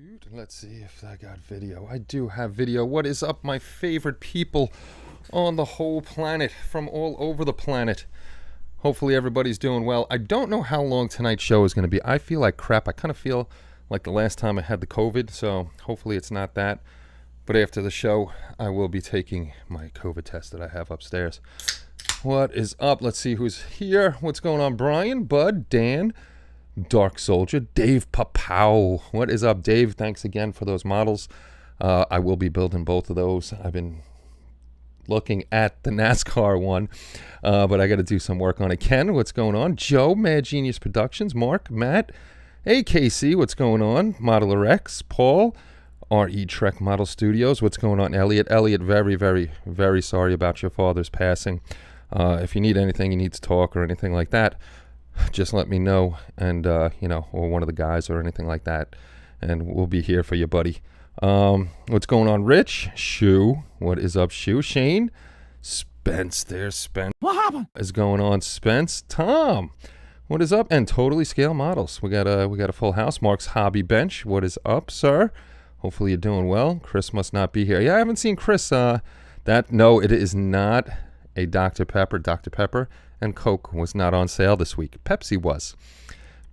Shoot, let's see if I got video. I do have video. What is up, my favorite people on the whole planet, from all over the planet? Hopefully everybody's doing well. I don't know how long tonight's show is going to be. I feel like crap. I kind of feel like the last time I had the COVID, so hopefully it's not that. But after the show, I will be taking my COVID test that I have upstairs. What is up? Let's see who's here. What's going on? Brian, Bud, Dan, Dark Soldier, Dave Papow. What is up, Dave? Thanks again for those models. I will be building both of those. I've been looking at the NASCAR one, but I got to do some work on it. Ken, what's going on? Joe, Mad Genius Productions. Mark, Matt, AKC, what's going on? Modeler X, Paul, RE Trek Model Studios. What's going on? Elliot, very, very, very sorry about your father's passing. If you need anything, you need to talk or anything like that, just let me know, and or one of the guys or anything like that, and we'll be here for you, buddy. What's going on, Rich? Shu, what is up, Shu? Shane, Spence, there's Spence. What happened? What is going on, Spence? Tom, what is up? And Totally Scale Models. We got a full house. Mark's Hobby Bench, what is up, sir? Hopefully you're doing well. Chris must not be here. Yeah, I haven't seen Chris. No, it is not a Dr. Pepper. Dr. Pepper and Coke was not on sale this week. Pepsi was.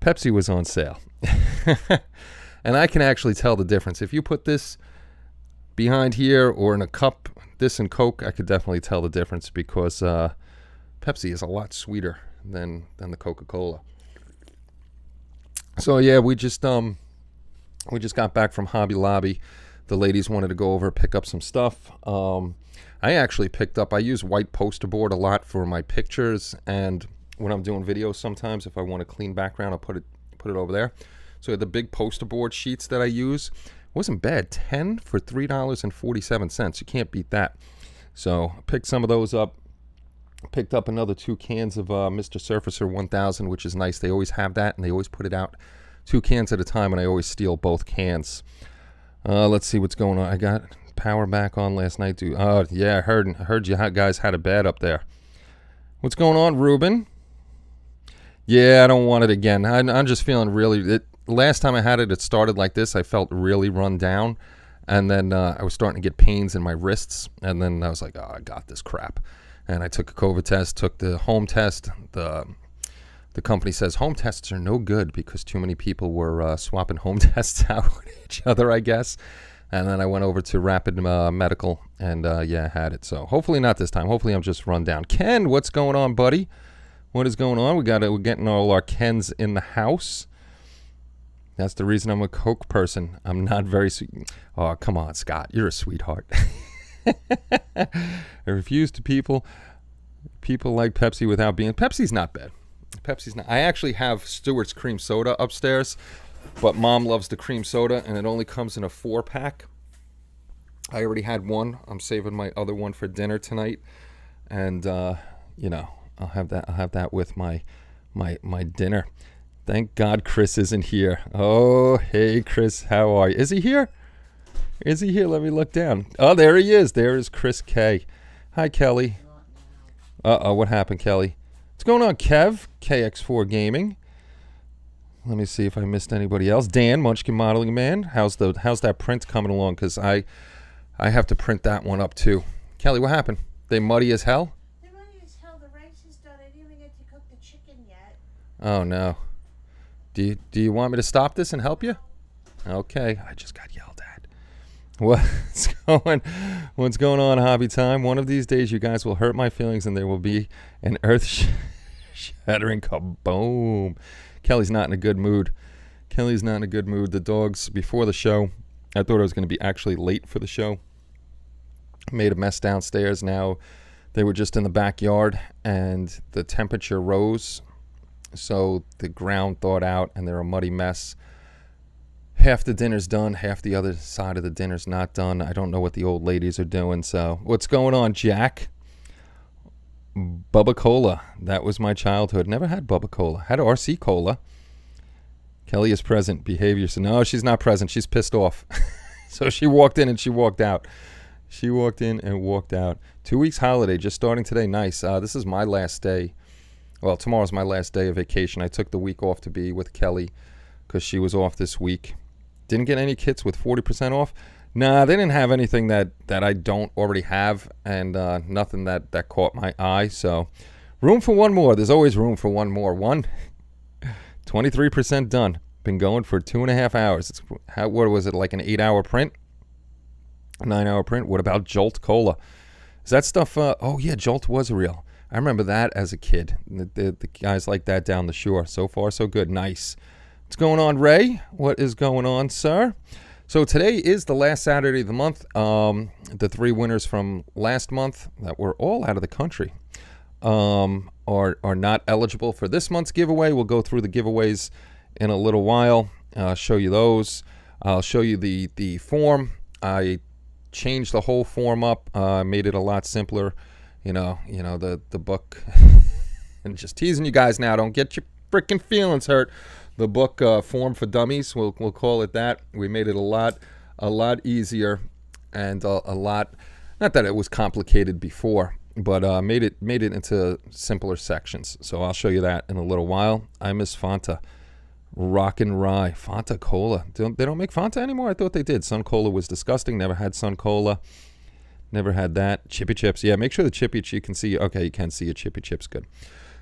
Pepsi was on sale. And I can actually tell the difference. If you put this behind here or in a cup, this and Coke, I could definitely tell the difference, because Pepsi is a lot sweeter than the Coca-Cola. So yeah, we just got back from Hobby Lobby. The ladies wanted to go over, pick up some stuff. I actually picked up, I use white poster board a lot for my pictures, and when I'm doing videos sometimes, if I want a clean background, I'll put it over there. So the big poster board sheets that I use wasn't bad. 10 for $3.47. You can't beat that. So I picked some of those up. Picked up another 2 cans of Mr. Surfacer 1000, which is nice. They always have that, and they always put it out 2 cans at a time, and I always steal both cans. Let's see what's going on. I got power back on last night, dude. Oh yeah, I heard you guys had it bad up there. What's going on, Ruben? Yeah, I don't want it again. I'm just feeling really. Last time I had it, it started like this. I felt really run down, and then I was starting to get pains in my wrists, and then I was like, oh, I got this crap. And I took a COVID test, took the home test. The company says home tests are no good because too many people were swapping home tests out with each other, I guess. And then I went over to Rapid Medical, and yeah, I had it. So hopefully not this time. Hopefully I'm just run down. Ken, what's going on, buddy? What is going on? We're getting all our Kens in the house. That's the reason I'm a Coke person. I'm not very sweet. Oh, come on, Scott. You're a sweetheart. I refuse to people like Pepsi without being. Pepsi's not bad. Pepsi's not. I actually have Stewart's cream soda upstairs, but Mom loves the cream soda, and it only comes in a 4-pack. I already had one. I'm saving my other one for dinner tonight, and I'll have that with my dinner. Thank God Chris isn't here. Oh, hey Chris, how are you? Is he here? Is he here? Let me look down. Oh, there he is. There is Chris K. Hi, Kelly. Uh-oh, what happened, Kelly? What's going on, Kev? KX4 Gaming. Let me see if I missed anybody else. Dan, Munchkin Modeling Man. How's that print coming along? Because I have to print that one up too. Kelly, what happened? They muddy as hell? They're muddy as hell. The rice is done. I didn't even get to cook the chicken yet. Oh, no. Do you want me to stop this and help you? Okay. I just got yelled at. What's going on, Hobby Time? One of these days you guys will hurt my feelings, and there will be an earth-shattering kaboom. Kelly's not in a good mood. The dogs, before the show, I thought I was going to be actually late for the show. Made a mess downstairs. Now they were just in the backyard, and the temperature rose, so the ground thawed out, and they're a muddy mess. Half the dinner's done, half the other side of the dinner's not done. I don't know what the old ladies are doing. So what's going on, Jack? Bubba Cola. That was my childhood. Never had Bubba Cola. Had RC Cola. Kelly is present. Behavior. So no, she's not present. She's pissed off. So she walked in and she walked out. 2 weeks holiday just starting today. Nice. This is my last day. Well, tomorrow's my last day of vacation. I took the week off to be with Kelly because she was off this week. Didn't get any kits with 40% off. Nah, they didn't have anything that I don't already have, and nothing that caught my eye. So room for one more. There's always room for one more. 23% done. Been going for 2.5 hours. What was it, like an 8-hour print? A 9-hour print? What about Jolt Cola? Is that stuff? Oh, yeah, Jolt was real. I remember that as a kid. The guys like that down the shore. So far, so good. Nice. What's going on, Ray? What is going on, sir? So today is the last Saturday of the month. The 3 winners from last month that were all out of the country are not eligible for this month's giveaway. We'll go through the giveaways in a little while. Show you those. I'll show you the form. I changed the whole form up, made it a lot simpler. You know the book. And just teasing you guys now. Don't get your freaking feelings hurt. The book, Form for Dummies, we'll call it that. We made it a lot easier, and a lot. Not that it was complicated before, but made it into simpler sections. So I'll show you that in a little while. I miss Fanta, Rock and Rye, Fanta Cola. They don't make Fanta anymore. I thought they did. Sun Cola was disgusting. Never had Sun Cola. Never had that. Chippy Chips. Yeah, make sure the Chippy you can see. Okay, you can see your Chippy Chips.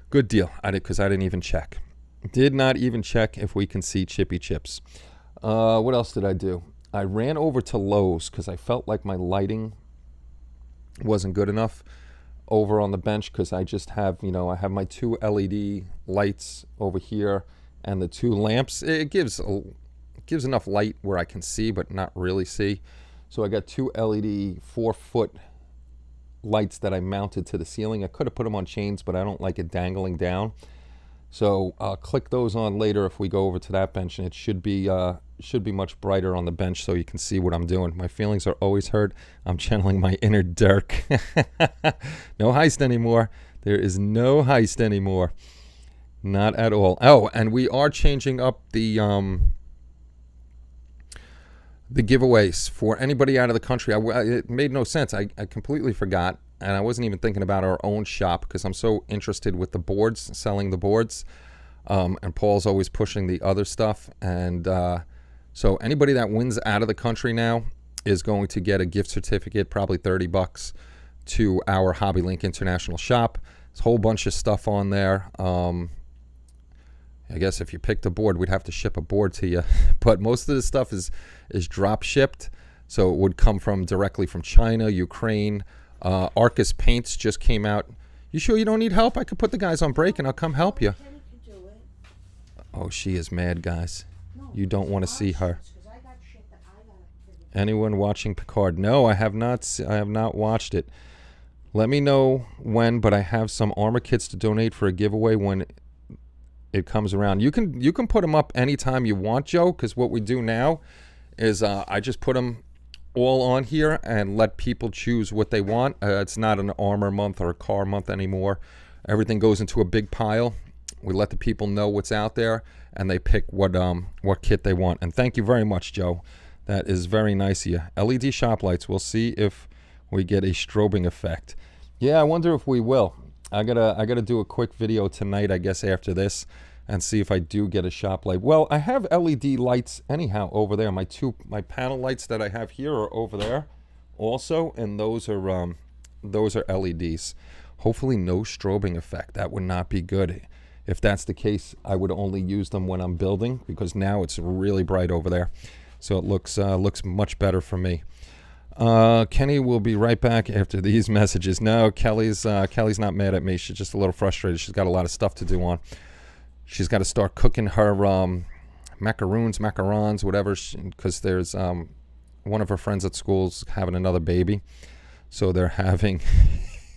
Good deal. Because I didn't even check. Did not even check if we can see Chippy Chips. What else did I do? I ran over to Lowe's because I felt like my lighting wasn't good enough over on the bench, because I just have, I have my 2 LED lights over here and the 2 lamps. It gives enough light where I can see but not really see. So I got 2 LED 4-foot lights that I mounted to the ceiling. I could have put them on chains, but I don't like it dangling down. So I'll click those on later if we go over to that bench, and it should be much brighter on the bench so you can see what I'm doing. My feelings are always hurt. I'm channeling my inner Dirk. No heist anymore. There is no heist anymore. Not at all. Oh, and we are changing up the giveaways for anybody out of the country. It made no sense. I completely forgot. And I wasn't even thinking about our own shop because I'm so interested with the boards, selling the boards. And Paul's always pushing the other stuff. And so anybody that wins out of the country now is going to get a gift certificate, probably $30, to our Hobby Link International shop. There's a whole bunch of stuff on there. I guess if you picked a board, we'd have to ship a board to you. But most of the stuff is drop shipped. So it would come directly from China, Ukraine. Arcus Paints just came out. You sure you don't need help? I could put the guys on break and I'll come help you. Kenny could do it. Oh, she is mad, guys. No, You don't want to see her. 'cause I got shit that I gotta figure out. Anyone watching Picard? No, I have not. I have not watched it. Let me know when, but I have some armor kits to donate for a giveaway when it comes around. You can put them up anytime you want, Joe, because what we do now is I just put them all on here and let people choose what they want. It's not an armor month or a car month anymore. Everything goes into a big pile. We let the people know what's out there, and they pick what kit they want. And thank you very much, Joe. That is very nice of you. LED shop lights. We'll see if we get a strobing effect. Yeah, I wonder if we will. I gotta do a quick video tonight, I guess, after this, and see if I do get a shop light. Well, I have LED lights anyhow over there. My panel lights that I have here are over there also, and those are LEDs. Hopefully no strobing effect. That would not be good. If that's the case, I would only use them when I'm building, because now it's really bright over there. So it looks much better for me. Kenny will be right back after these messages. No, Kelly's not mad at me. She's just a little frustrated. She's got a lot of stuff to do on. She's got to start cooking her macarons, whatever, because there's one of her friends at school's having another baby. So they're having,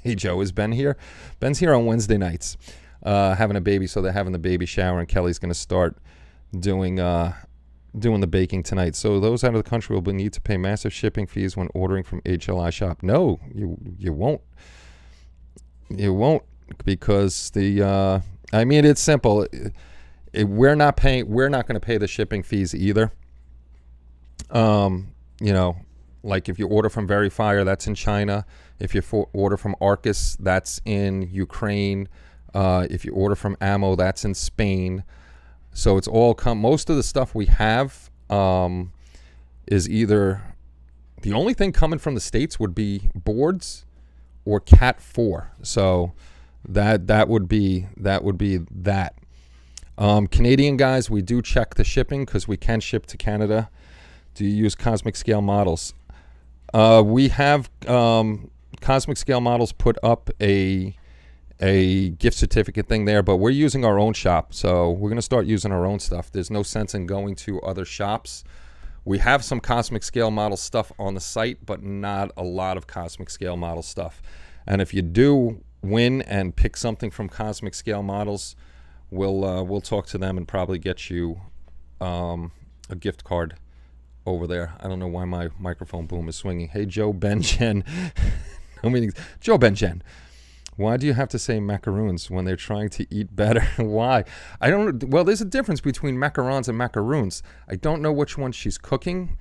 hey Joe, is Ben here? Ben's here on Wednesday nights, having a baby, so they're having the baby shower, and Kelly's going to start doing the baking tonight. So those out of the country will need to pay massive shipping fees when ordering from HLI shop. No, you won't. You won't, because it's simple. We're not going to pay the shipping fees either. Like if you order from Verifier, that's in China. If you order from Arcus, that's in Ukraine. If you order from Ammo, that's in Spain. So it's all most of the stuff we have is either the only thing coming from the States would be boards or Cat 4. So that would be that. Canadian guys, we do check the shipping because we can ship to Canada. Do you use Cosmic Scale Models? We have Cosmic Scale Models put up a gift certificate thing there, but we're using our own shop, so we're going to start using our own stuff. There's no sense in going to other shops. We have some Cosmic Scale Model stuff on the site, but not a lot of Cosmic Scale Model stuff. And if you do win and pick something from Cosmic Scale Models, we'll talk to them and probably get you a gift card over there. I don't know why my microphone boom is swinging. Hey, Joe Benjen. No meanings. Joe Benjen. Why do you have to say macaroons when they're trying to eat better? Why? I don't. Well, there's a difference between macarons and macaroons. I don't know which one she's cooking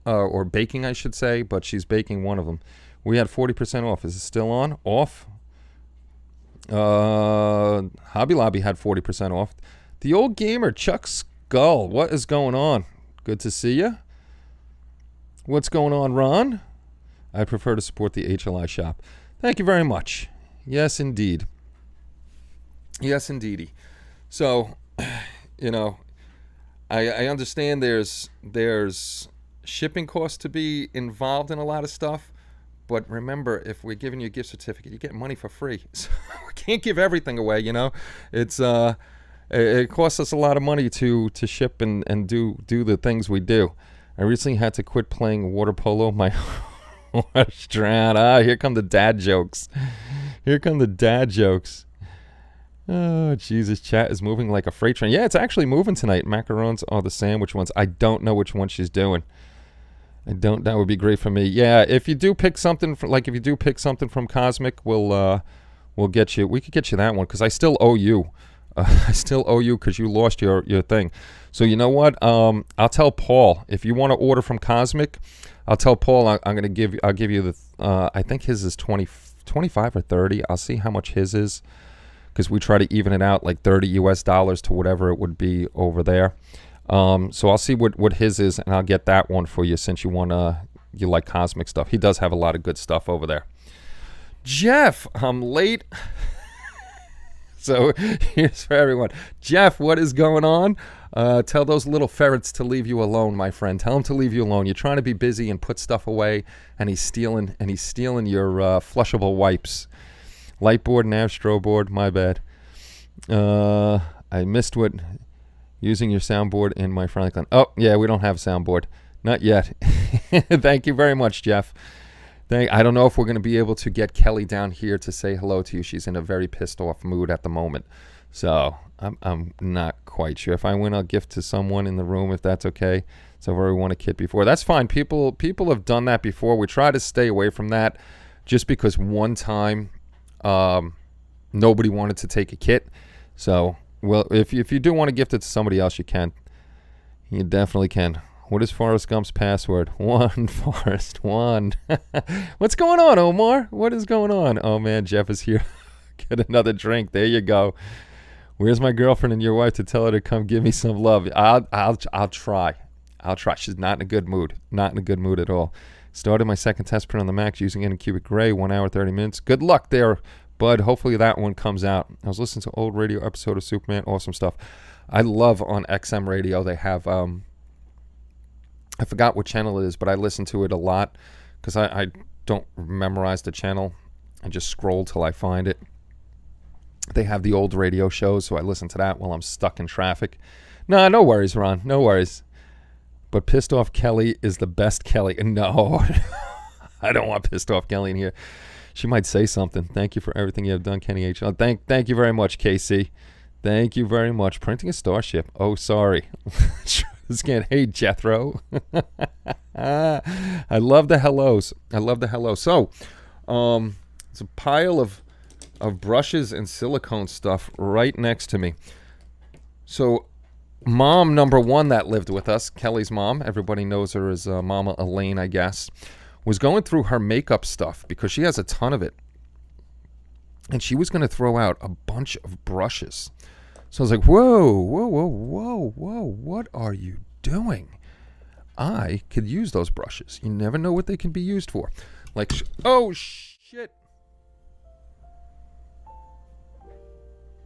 or baking, I should say, but she's baking one of them. We had 40% off. Is it still on? Off? Hobby Lobby had 40% off. The old gamer, Chuck Skull. What is going on? Good to see you. What's going on, Ron? I prefer to support the HLI shop. Thank you very much. Yes, indeed. Yes, indeedy. So, you know, I understand there's shipping costs to be involved in a lot of stuff, but remember, if we're giving you a gift certificate, you get money for free. So we can't give everything away, you know. It's it costs us a lot of money to ship and do the things we do. I recently had to quit playing water polo. My horse drowned. Here come the dad jokes. Here come the dad jokes. Oh, Jesus. Chat is moving like a freight train. Yeah, it's actually moving tonight. Macarons are the sandwich ones. I don't know which one she's doing. That would be great for me. Yeah, if you do pick something, from Cosmic, we'll get you. We could get you that one because I still owe you. I still owe you because you lost your thing. So you know what? I'll tell Paul if you want to order from Cosmic. I'll tell Paul I'll give you the. I think his is 25 or 30. I'll see how much his is because we try to even it out like $30 US to whatever it would be over there. So I'll see what his is and I'll get that one for you since you like Cosmic stuff. He does have a lot of good stuff over there. Jeff, I'm late. So here's for everyone. Jeff, what is going on? Tell those little ferrets to leave you alone, my friend. Tell them to leave you alone. You're trying to be busy and put stuff away, and he's stealing your flushable wipes. Lightboard, nav, strobe board. My bad. I missed using your soundboard in my Franklin. Oh yeah, we don't have a soundboard, not yet. Thank you very much, Jeff. I don't know if we're going to be able to get Kelly down here to say hello to you. She's in a very pissed off mood at the moment. So I'm not quite sure. If I win a gift to someone in the room, if that's okay. So I've already won a kit before. That's fine. People have done that before. We try to stay away from that just because one time nobody wanted to take a kit. So, well, if you do want to gift it to somebody else, you can. You definitely can. What is Forrest Gump's password? 1, Forrest, 1. What's going on, Omar? What is going on? Oh, man, Jeff is here. Get another drink. There you go. Where's my girlfriend and your wife to tell her to come give me some love? I'll try. She's not in a good mood. Not in a good mood at all. Started my second test print on the Max using Anycubic Gray, 1 hour, 30 minutes. Good luck there, bud. Hopefully that one comes out. I was listening to an old radio episode of Superman. Awesome stuff. I love on XM radio. They have... I forgot what channel it is, but I listen to it a lot because I don't memorize the channel. I just scroll till I find it. They have the old radio shows, so I listen to that while I'm stuck in traffic. No worries, Ron. No worries. But Pissed Off Kelly is the best Kelly. No, I don't want Pissed Off Kelly in here. She might say something. Thank you for everything you have done, Kenny H. Thank you very much, KC. Thank you very much. Printing a Starship. Oh, sorry. Hey, Jethro. I love the hellos. So, it's a pile of brushes and silicone stuff right next to me. So, mom number one that lived with us, Kelly's mom, everybody knows her as Mama Elaine, I guess, was going through her makeup stuff because she has a ton of it. And she was going to throw out a bunch of brushes. So I was like, whoa, what are you doing? I could use those brushes. You never know what they can be used for. Like, oh shit.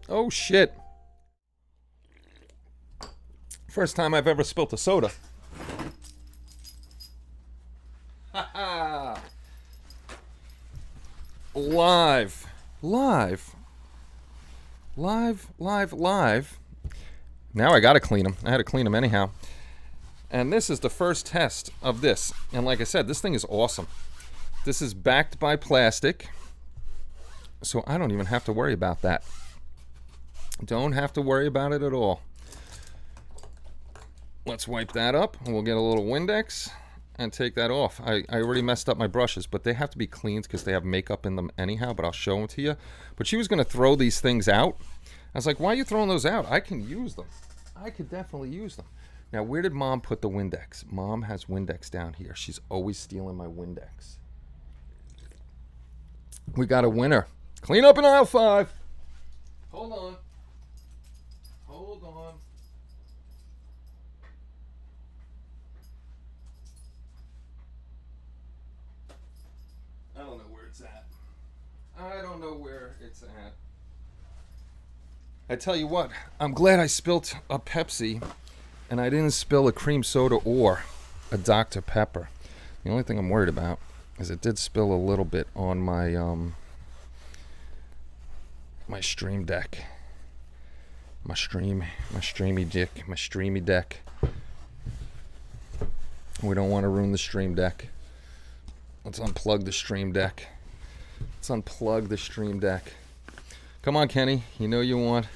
Oh shit. First time I've ever spilt a soda. Ha ha. Live. Now I gotta clean them. I had to clean them anyhow. And this is the first test of this. And like I said, this thing is awesome. This is backed by plastic. So I don't even have to worry about that. Don't have to worry about it at all. Let's wipe that up. And we'll get a little Windex and take that off. I already messed up my brushes, but they have to be cleaned because they have makeup in them anyhow, but I'll show them to you. But she was going to throw these things out. I was like, why are you throwing those out? I can use them. I could definitely use them. Now, where did Mom put the Windex? Mom has Windex down here. She's always stealing my Windex. We got a winner. Clean up in aisle 5. Hold on. Hold on. I don't know where it's at. I don't know where it's at. I tell you what, I'm glad I spilt a Pepsi and I didn't spill a cream soda or a Dr. Pepper. The only thing I'm worried about is it did spill a little bit on my my stream deck. My streamy deck. We don't want to ruin the stream deck. Let's unplug the stream deck. Come on, Kenny. You know you want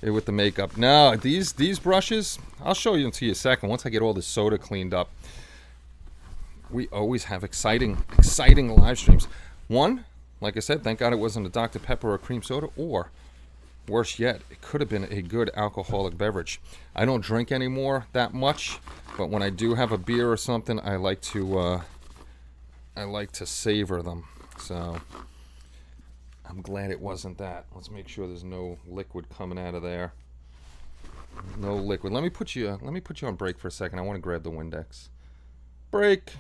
it with the makeup. Now, these brushes, I'll show you in a second. Once I get all this soda cleaned up. We always have exciting live streams. One, like I said, thank God it wasn't a Dr. Pepper or a cream soda, or worse yet, it could have been a good alcoholic beverage. I don't drink anymore that much, but when I do have a beer or something, I like to savor them. So I'm glad it wasn't that. Let's make sure there's no liquid coming out of there. No liquid. Let me put you on break for a second. I want to grab the Windex. Break.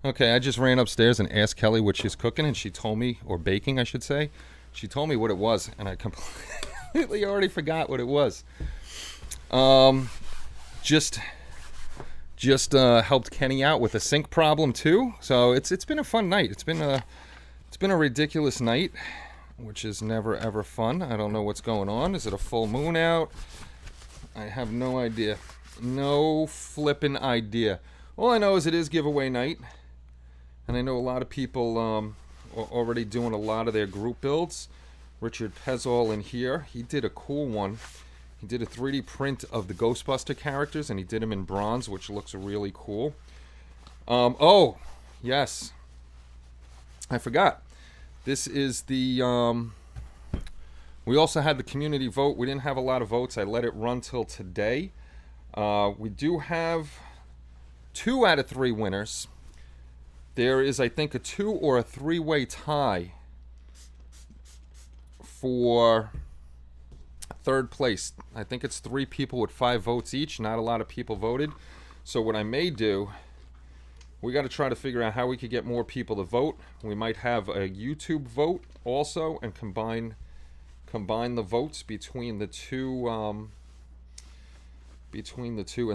Okay, I just ran upstairs and asked Kelly what she's cooking, and she told me, or baking, I should say. She told me what it was, and I completely already forgot what it was. Just helped Kenny out with a sink problem too. So it's been a fun night. It's been a ridiculous night, which is never ever fun. I don't know what's going on. Is it a full moon out? I have no idea. No flippin' idea. All I know is it is giveaway night. And I know a lot of people are already doing a lot of their group builds. Richard Pezol in here, he did a cool one. He did a 3D print of the Ghostbuster characters, and he did them in bronze, which looks really cool. Oh, yes. I forgot. This is the... we also had the community vote. We didn't have a lot of votes. I let it run till today. We do have 2 out of 3 winners. There is, I think, a 2 or a 3-way tie for third place. I think it's 3 people with 5 votes each. Not a lot of people voted. So what I may do, we got to try to figure out how we could get more people to vote. We might have a YouTube vote also and combine the votes between the two. And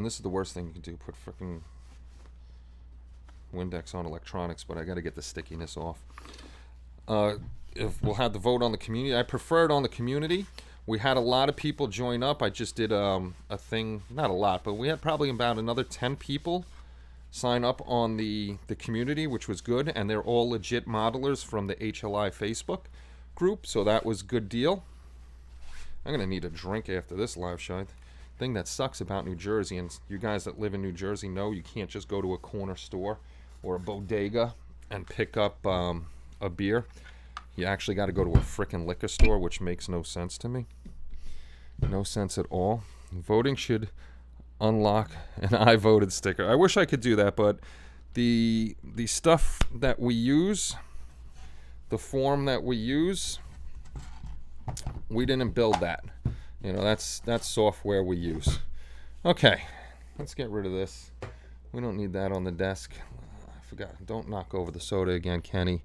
this is the worst thing you can do: put freaking Windex on electronics. But I got to get the stickiness off. If we'll have the vote on the community, I prefer it on the community. We had a lot of people join up. I just did a thing, not a lot, but we had probably about another 10 people sign up on the community, which was good, and they're all legit modelers from the HLI Facebook group, so that was a good deal. I'm gonna need a drink after this live show. Thing that sucks about New Jersey, and you guys that live in New Jersey know you can't just go to a corner store or a bodega and pick up a beer. You actually got to go to a frickin' liquor store, which makes no sense to me. No sense at all. Voting should unlock an I voted sticker. I wish I could do that, but the stuff that we use, the form that we use, we didn't build that. You know, that's software we use. Okay, let's get rid of this. We don't need that on the desk. I forgot. Don't knock over the soda again, Kenny.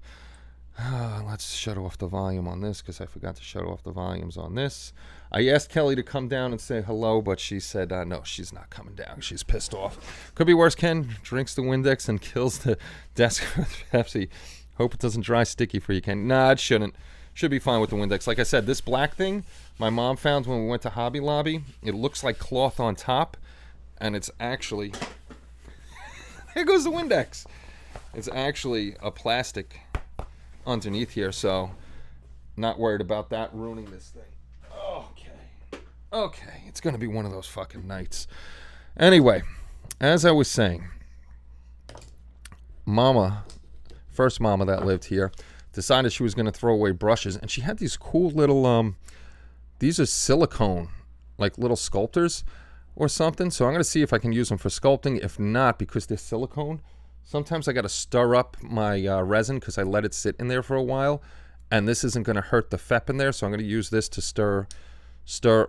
Let's shut off the volume on this because I forgot to shut off the volumes on this. I asked Kelly to come down and say hello, but she said no, she's not coming down. She's pissed off. Could be worse. Ken drinks the Windex and kills the desk with Pepsi. Hope it doesn't dry sticky for you, Ken. Nah, it shouldn't. Should be fine with the Windex. Like I said, this black thing my mom found when we went to Hobby Lobby. It looks like cloth on top, and it's actually... There goes the Windex. It's actually a plastic underneath here, so not worried about that ruining this thing. Okay, it's gonna be one of those fucking nights. Anyway, as I was saying, first mama that lived here, decided she was gonna throw away brushes, and she had these cool little these are silicone, like little sculptors or something. So I'm gonna see if I can use them for sculpting. If not, because they're silicone, sometimes I got to stir up my resin because I let it sit in there for a while, and this isn't going to hurt the FEP in there, so I'm going to use this to stir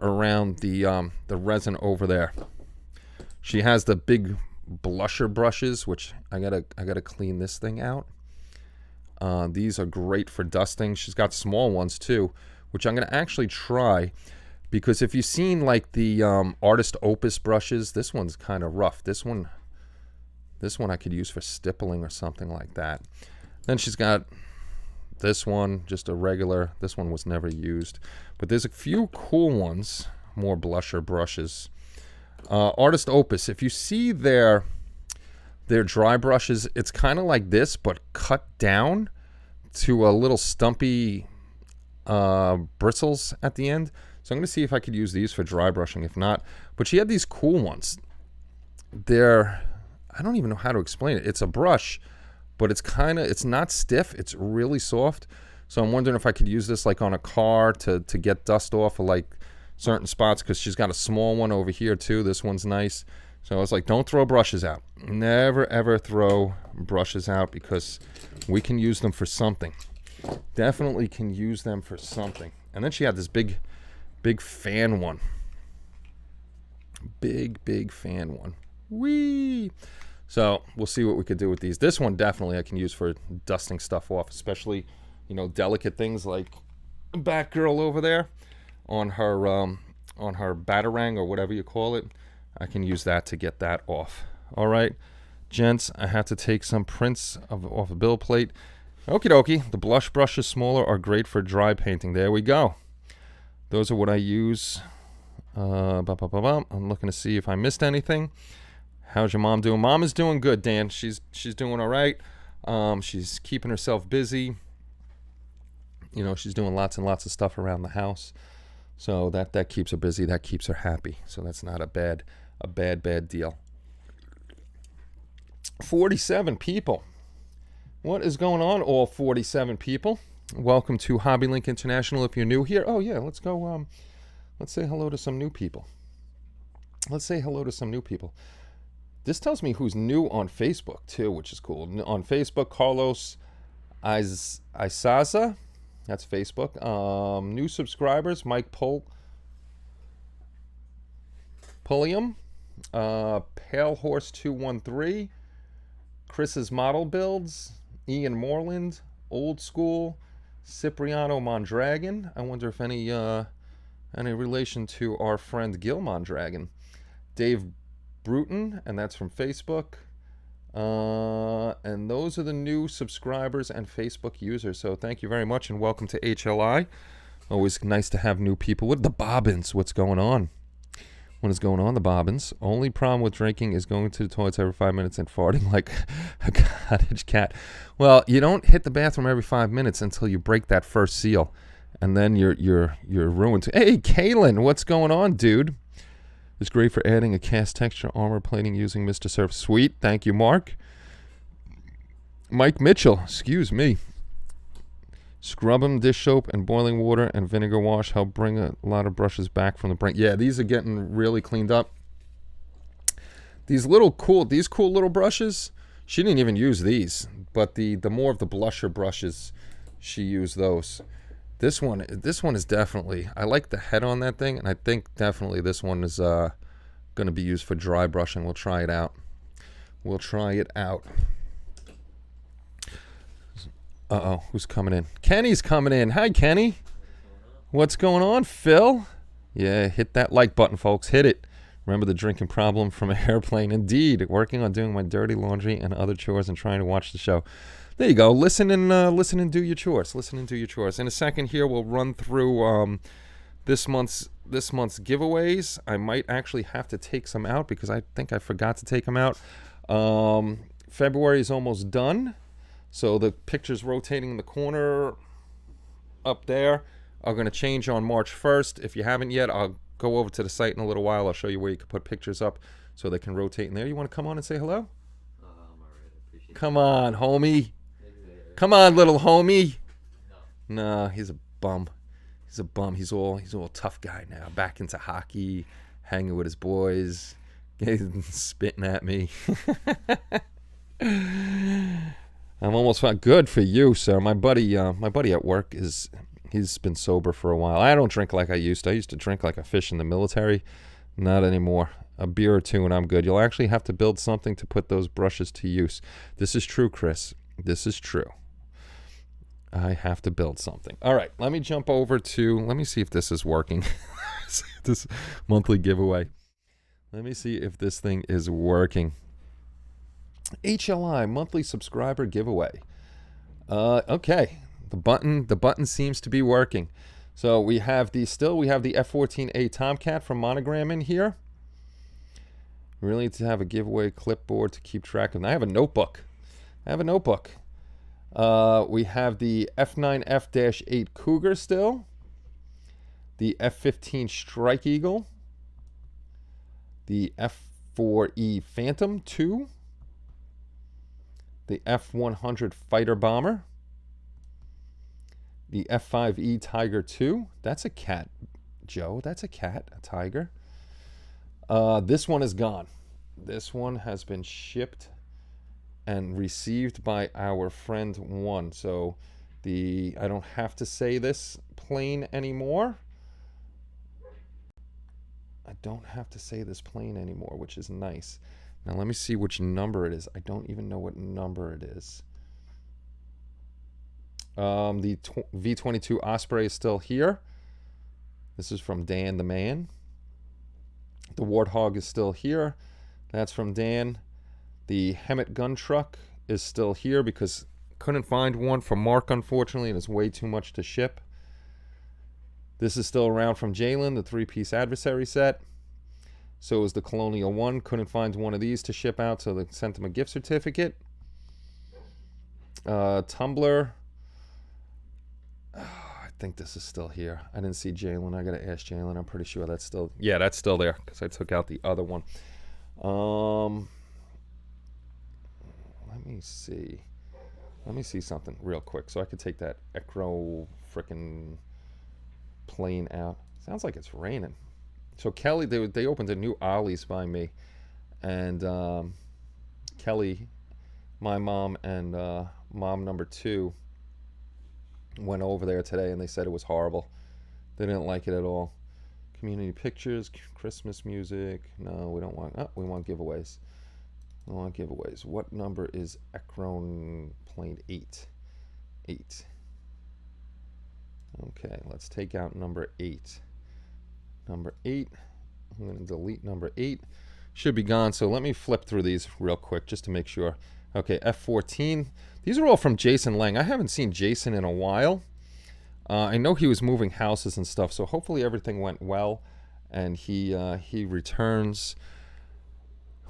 around the resin over there. She has the big blusher brushes, which I gotta clean this thing out. These are great for dusting. She's got small ones too, which I'm going to actually try, because if you've seen like the Artist Opus brushes, this one's kind of rough. This one I could use for stippling or something like that. Then she's got this one, just a regular. This one was never used. But there's a few cool ones, more blusher brushes. Artist Opus, if you see their dry brushes, it's kind of like this, but cut down to a little stumpy bristles at the end. So I'm going to see if I could use these for dry brushing. If not, but she had these cool ones. I don't even know how to explain it. It's a brush, but it's not stiff. It's really soft. So I'm wondering if I could use this like on a car to get dust off of like certain spots, because she's got a small one over here too. This one's nice. So I was like, don't throw brushes out. Never, ever throw brushes out, because we can use them for something. Definitely can use them for something. And then she had this big fan one. Big fan one. Whee! So we'll see what we could do with these. This one definitely I can use for dusting stuff off, especially, delicate things like Batgirl over there on her Batarang or whatever you call it. I can use that to get that off. All right, gents, I have to take some prints off a bill plate. Okie dokie. The blush brushes smaller are great for dry painting. There we go. Those are what I use. I'm looking to see if I missed anything. How's your mom doing? Mom is doing good, Dan. She's doing all right. She's keeping herself busy. She's doing lots and lots of stuff around the house. So that keeps her busy. That keeps her happy. So that's not a bad deal. 47 people. What is going on, all 47 people? Welcome to Hobby Link International. If you're new here, oh yeah, let's go. Let's say hello to some new people. This tells me who's new on Facebook too, which is cool. On Facebook, Carlos Isaza. That's Facebook. New subscribers, Mike Pulliam, Pale Horse 213, Chris's Model Builds, Ian Moreland, Old School, Cipriano Mondragon. I wonder if any relation to our friend Gil Mondragon. Dave Bruton, and that's from Facebook. And those are the new subscribers and Facebook users. So thank you very much and welcome to HLI. Always nice to have new people. What are the Bobbins? What's going on? What is going on, the Bobbins? Only problem with drinking is going to the toilets every 5 minutes and farting like a cottage cat. Well, you don't hit the bathroom every 5 minutes until you break that first seal, and then you're ruined. Hey, Kalen, what's going on, dude? It's great for adding a cast texture armor plating using Mr. Surf. Sweet, thank you, Mark. Mike Mitchell, excuse me. Scrub them, dish soap, and boiling water and vinegar wash help bring a lot of brushes back from the brink. Yeah, these are getting really cleaned up. These cool little brushes, she didn't even use these, but the more of the blusher brushes, she used those. This one is definitely, I like the head on that thing, and I think definitely this one is going to be used for dry brushing. We'll try it out. Uh-oh, who's coming in? Kenny's coming in. Hi, Kenny. What's going on, Phil? Yeah, hit that like button, folks. Hit it. Remember the drinking problem from an airplane. Indeed, working on doing my dirty laundry and other chores and trying to watch the show. There you go. Listen and do your chores. In a second here, we'll run through this month's giveaways. I might actually have to take some out because I think I forgot to take them out. February is almost done. So the pictures rotating in the corner up there are going to change on March 1st. If you haven't yet, I'll go over to the site in a little while. I'll show you where you can put pictures up so they can rotate in there. You want to come on and say hello? I'm all right. I appreciate it. Come on, homie. Come on, little homie. No, he's a bum. He's all tough guy now. Back into hockey, hanging with his boys, spitting at me. I'm almost fine. Good for you, sir. My buddy at work he's been sober for a while. I don't drink like I used to. I used to drink like a fish in the military. Not anymore. A beer or two and I'm good. You'll actually have to build something to put those brushes to use. This is true, Chris. This is true. I have to build something. All right, let me jump over to, let me see if this is working. This monthly giveaway. Let me see if this thing is working. HLI monthly subscriber giveaway. Okay, the button seems to be working. So we have the F-14A Tomcat from Monogram in here. We really need to have a giveaway clipboard to keep track of. I have a notebook. We have the F9F-8 Cougar still. The F-15 Strike Eagle. The F-4E Phantom 2. The F-100 Fighter Bomber. The F-5E Tiger 2. That's a cat, Joe. That's a cat, a tiger. This one is gone. This one has been shipped and received by our friend one. So I don't have to say this plane anymore. Which is nice. Now let me see which number it is. I don't even know what number it is. The V-22 Osprey is still here. This is from Dan the Man. The Warthog is still here. That's from Dan. The Hemet gun truck is still here because couldn't find one for Mark, unfortunately, and it's way too much to ship. This is still around from Jalen, the 3-piece adversary set. So is the Colonial One. Couldn't find one of these to ship out, so they sent him a gift certificate. Tumbler. I think this is still here. I didn't see Jalen. I got to ask Jalen. I'm pretty sure that's still... Yeah, that's still there because I took out the other one. Let me see something real quick so I could take that Ecro frickin' plane out. Sounds like it's raining. So Kelly, they opened a new Ollie's by me, and Kelly, my mom, and mom number 2 went over there today, and they said it was horrible. They didn't like it at all. Community pictures, Christmas music. No, we don't want. Oh, we want giveaways. We want giveaways. What number is Ekron plane 8? 8. Okay, let's take out number 8. Number 8. I'm going to delete number 8. Should be gone. So let me flip through these real quick just to make sure. Okay, F14. These are all from Jason Lang. I haven't seen Jason in a while. I know he was moving houses and stuff, so hopefully everything went well, and he returns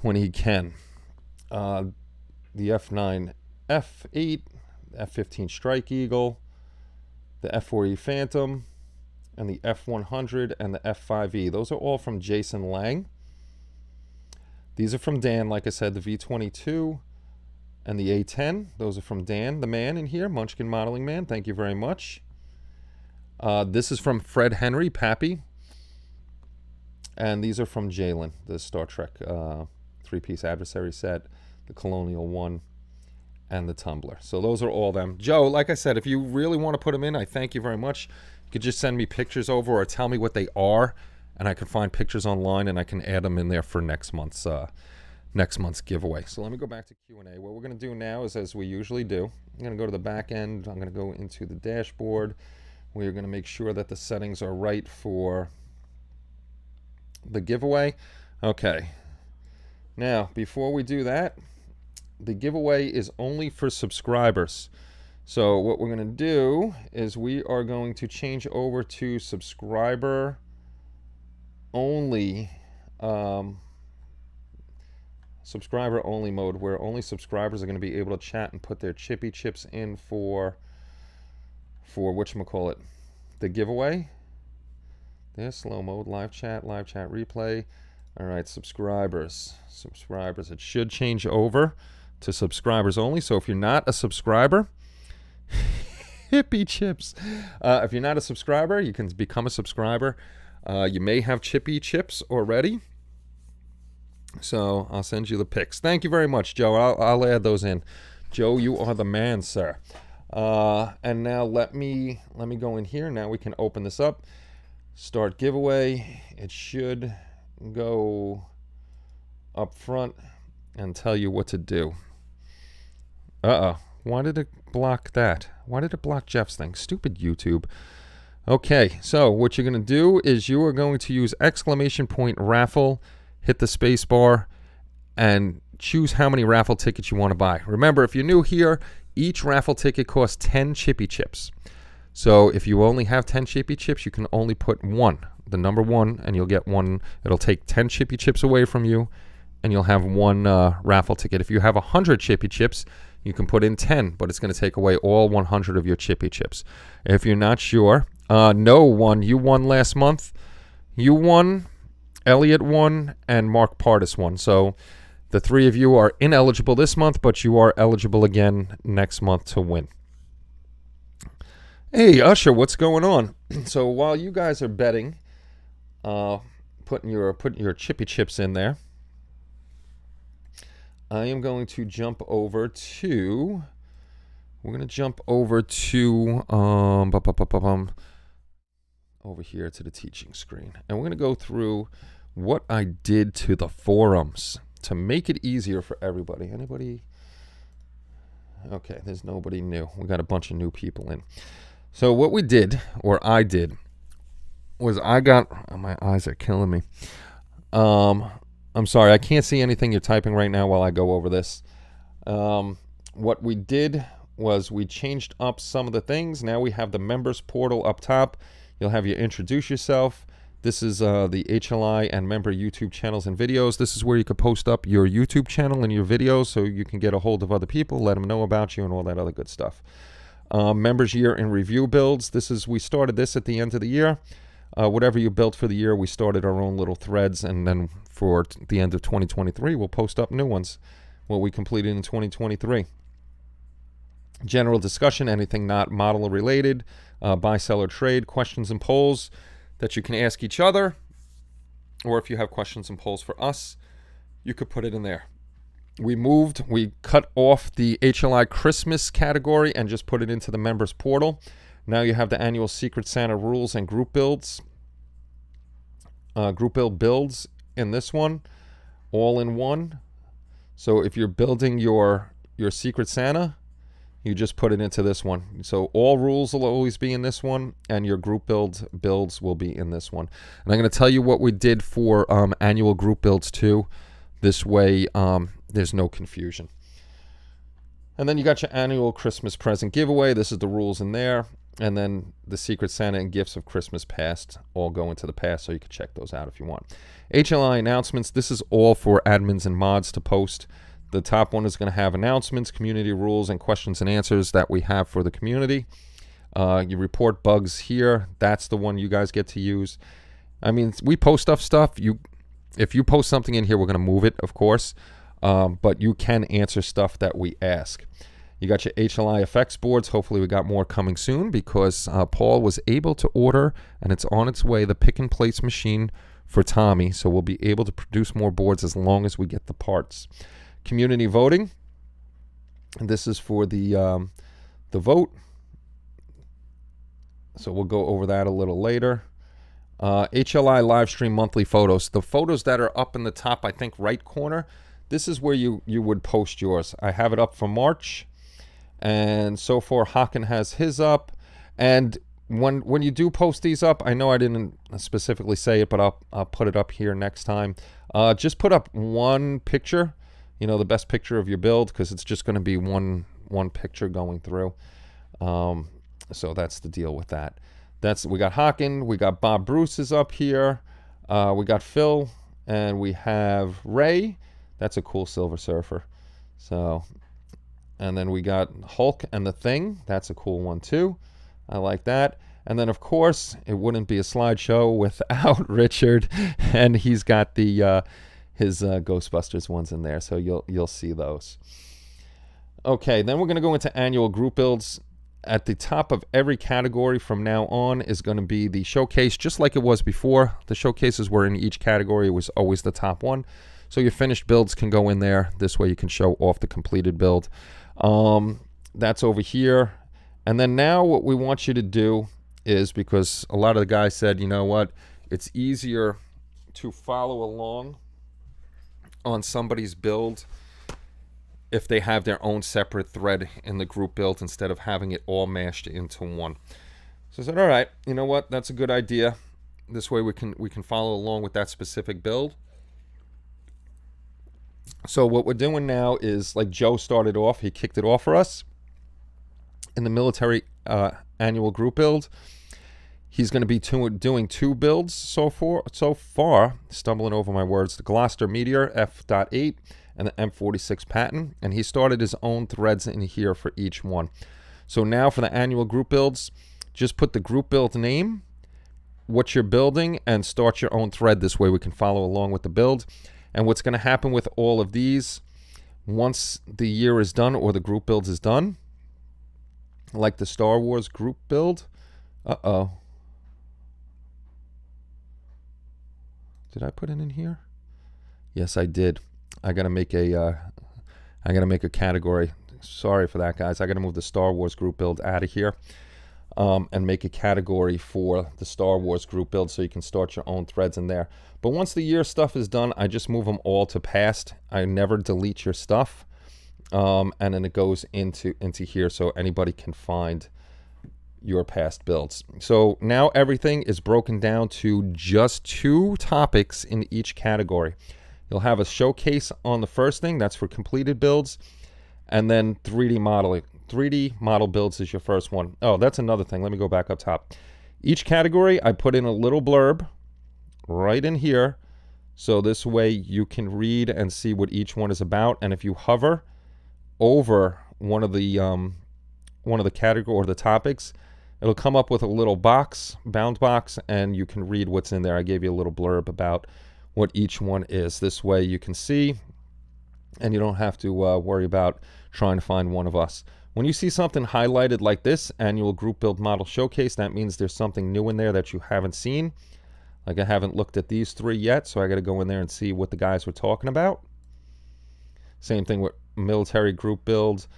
when he can. The F9, F8, F15 Strike Eagle, the F4E Phantom, and the F100 and the F5E. Those are all from Jason Lang. These are from Dan, like I said, the V22 and the A10. Those are from Dan, the man in here, Munchkin Modeling Man. Thank you very much. This is from Fred Henry, Pappy. And these are from Jalen, the Star Trek 3-piece adversary set, the Colonial one, and the Tumbler. So those are all them. Joe, like I said, if you really want to put them in, I thank you very much. You could just send me pictures over or tell me what they are, and I can find pictures online, and I can add them in there for next month's giveaway. So let me go back to Q&A. What we're going to do now is, as we usually do, I'm going to go to the back end. I'm going to go into the dashboard. We are going to make sure that the settings are right for the giveaway. Okay. Now, before we do that, the giveaway is only for subscribers. So what we're going to do is we are going to change over to subscriber only mode, where only subscribers are going to be able to chat and put their chippy chips in for whatchamacallit, the giveaway. There's slow mode, live chat replay. All right, subscribers. It should change over to subscribers only. So if you're not a subscriber, hippie chips. If you're not a subscriber, you can become a subscriber. You may have chippy chips already. So I'll send you the pics. Thank you very much, Joe. I'll add those in. Joe, you are the man, sir. And now let me go in here. Now we can open this up. Start giveaway. It should go up front and tell you what to do. Why did it block that? Why did it block Jeff's thing? Stupid YouTube. Okay, so what you're going to do is you are going to use !raffle, hit the space bar, and choose how many raffle tickets you want to buy. Remember, if you're new here, each raffle ticket costs 10 chippy chips. So if you only have 10 chippy chips, you can only put 1, the number 1, and you'll get 1. It'll take 10 chippy chips away from you, and you'll have 1 raffle ticket. If you have 100 chippy chips, you can put in 10, but it's going to take away all 100 of your chippy chips. If you're not sure, Noah won. You won last month. You won, Elliot won, and Mark Pardis won. So the 3 of you are ineligible this month, but you are eligible again next month to win. Hey, Usher, what's going on? So while you guys are betting, putting your chippy chips in there, I am going to jump over to. We're going to jump over to over here to the teaching screen, and we're going to go through what I did to the forums to make it easier for everybody. Anybody? Okay, there's nobody new. We got a bunch of new people in. So what we did, or I did, was I got, my eyes are killing me. I'm sorry, I can't see anything you're typing right now while I go over this. What we did was we changed up some of the things. Now we have the members portal up top. You'll have you introduce yourself. This is the HLI and member YouTube channels and videos. This is where you could post up your YouTube channel and your videos so you can get a hold of other people, let them know about you and all that other good stuff. Members year in review builds. We started this at the end of the year. Whatever you built for the year, we started our own little threads, and then for the end of 2023, we'll post up new ones, what we completed in 2023. General discussion, anything not model related, buy, sell, or trade, questions and polls that you can ask each other, or if you have questions and polls for us, you could put it in there. We cut off the HLI Christmas category and just put it into the members portal. Now you have the annual Secret Santa rules and group builds. Group build builds in this one, all in one. So if you're building your Secret Santa, you just put it into this one. So all rules will always be in this one, and your group builds will be in this one. And I'm going to tell you what we did for annual group builds too. This way, there's no confusion. And then you got your annual Christmas present giveaway. This is the rules in there. And then the Secret Santa and Gifts of Christmas Past all go into the past, so you can check those out if you want. HLI announcements. This is all for admins and mods to post. The top one is going to have announcements, community rules, and questions and answers that we have for the community. You report bugs here. That's the one you guys get to use. I mean, we post stuff. If you post something in here, we're going to move it, of course. But you can answer stuff that we ask. You got your HLI effects boards. Hopefully we got more coming soon, because Paul was able to order, and it's on its way, the pick and place machine for Tommy. So we'll be able to produce more boards as long as we get the parts. Community voting. And this is for the vote. So we'll go over that a little later. HLI live stream monthly photos. The photos that are up in the top, I think, right corner, this is where you would post yours. I have it up for March. And so far, Haken has his up. And when you do post these up, I know I didn't specifically say it, but I'll put it up here next time. Just put up one picture, the best picture of your build, because it's just going to be one picture going through. So that's the deal with that. We got Haken, we got Bob Bruce is up here, we got Phil, and we have Ray. That's a cool Silver Surfer. So. And then we got Hulk and the Thing. That's a cool one too. I like that. And then, of course, it wouldn't be a slideshow without Richard. And he's got the his Ghostbusters ones in there. So you'll see those. Okay, then we're going to go into annual group builds. At the top of every category from now on is going to be the showcase, just like it was before. The showcases were in each category. It was always the top one. So your finished builds can go in there. This way you can show off the completed build. That's over here. And then now what we want you to do is, because a lot of the guys said, you know what, it's easier to follow along on somebody's build if they have their own separate thread in the group build instead of having it all mashed into one. So I said, all right, you know what, that's a good idea. This way we can follow along with that specific build. So what we're doing now is, like Joe started off, he kicked it off for us in the military annual group build. He's going to be doing two builds so far, stumbling over my words, the Gloucester Meteor F.8 and the M46 Patton, and he started his own threads in here for each one. So now for the annual group builds, just put the group build name, what you're building, and start your own thread. This way we can follow along with the build. And what's going to happen with all of these, once the year is done or the group build is done, like the Star Wars group build. Uh-oh. Did I put it in here? Yes, I did. I got to make a category. Sorry for that, guys. I got to move the Star Wars group build out of here. And make a category for the Star Wars group build so you can start your own threads in there. But once the year stuff is done, I just move them all to past. I never delete your stuff. And then it goes into here so anybody can find your past builds. So now everything is broken down to just 2 topics in each category. You'll have a showcase on the first thing. That's for completed builds. And then 3D modeling. 3D model builds is your first one. Oh, that's another thing. Let me go back up top. Each category, I put in a little blurb right in here. So this way you can read and see what each one is about. And if you hover over one of the category or the topics, it'll come up with a little box, bound box, and you can read what's in there. I gave you a little blurb about what each one is. This way you can see, and you don't have to worry about trying to find one of us. When you see something highlighted like this, annual group build model showcase, that means there's something new in there that you haven't seen. Like I haven't looked at these 3 yet, so I got to go in there and see what the guys were talking about. Same thing with military group builds.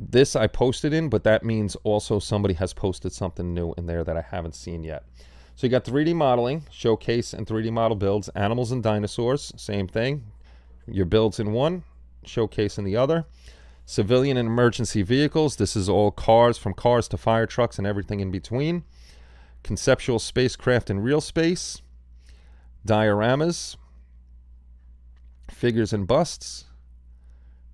This I posted in, but that means also somebody has posted something new in there that I haven't seen yet. So you got 3D modeling, showcase and 3D model builds, animals and dinosaurs, same thing. Your builds in one, showcase in the other. Civilian and emergency vehicles, this is all cars, from cars to fire trucks and everything in between. Conceptual spacecraft in real space. Dioramas. Figures and busts.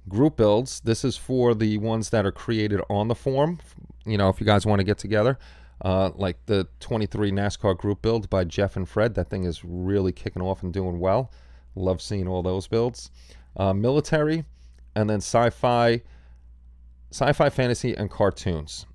Group builds, this is for the ones that are created on the form. You know, if you guys want to get together. Like the 23 NASCAR group build by Jeff and Fred. That thing is really kicking off and doing well. Love seeing all those builds. Military, and then sci-fi, fantasy, and cartoons.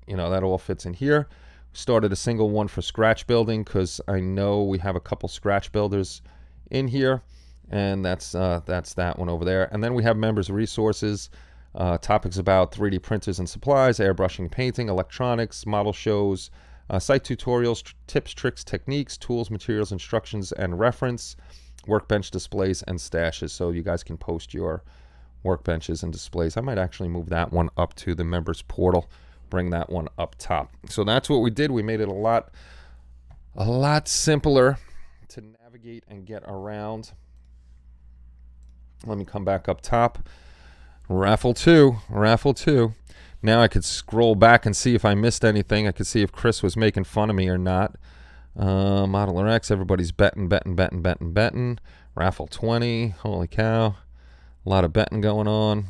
You know, that all fits in here. Started a single one for scratch building because I know we have a couple scratch builders in here. And that's that one over there. And then we have members resources, topics about 3D printers and supplies, airbrushing, painting, electronics, model shows, site tutorials, tips, tricks, techniques, tools, materials, instructions, and reference, workbench displays, and stashes. So you guys can post your workbenches and displays. I might actually move that one up to the members portal, bring that one up top. So that's what we did. We made it a lot simpler to navigate and get around. Let me come back up top. Raffle 2. Now I could scroll back and see if I missed anything. I could see if Chris was making fun of me or not. Modeler X, everybody's betting. Raffle 20. Holy cow. A lot of betting going on.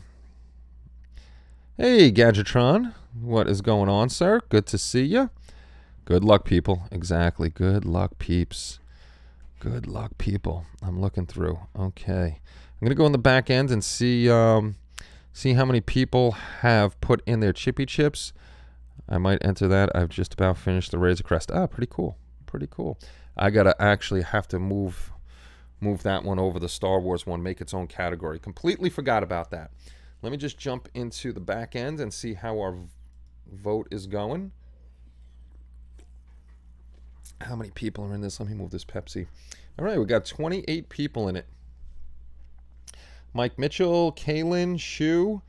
Hey, Gadgetron. What is going on, sir? Good to see you. Good luck, people. Exactly. Good luck, peeps. Good luck, people. I'm looking through. Okay. I'm going to go in the back end and see how many people have put in their chippy chips. I might enter that. I've just about finished the Razor Crest. Ah, pretty cool. I got to actually have to move that one over the Star Wars one, make its own category. Completely forgot about that. Let me just jump into the back end and see how our vote is going. How many people are in this? Let me move this Pepsi. All right, we got 28 people in it. Mike Mitchell, Kaylin, Shu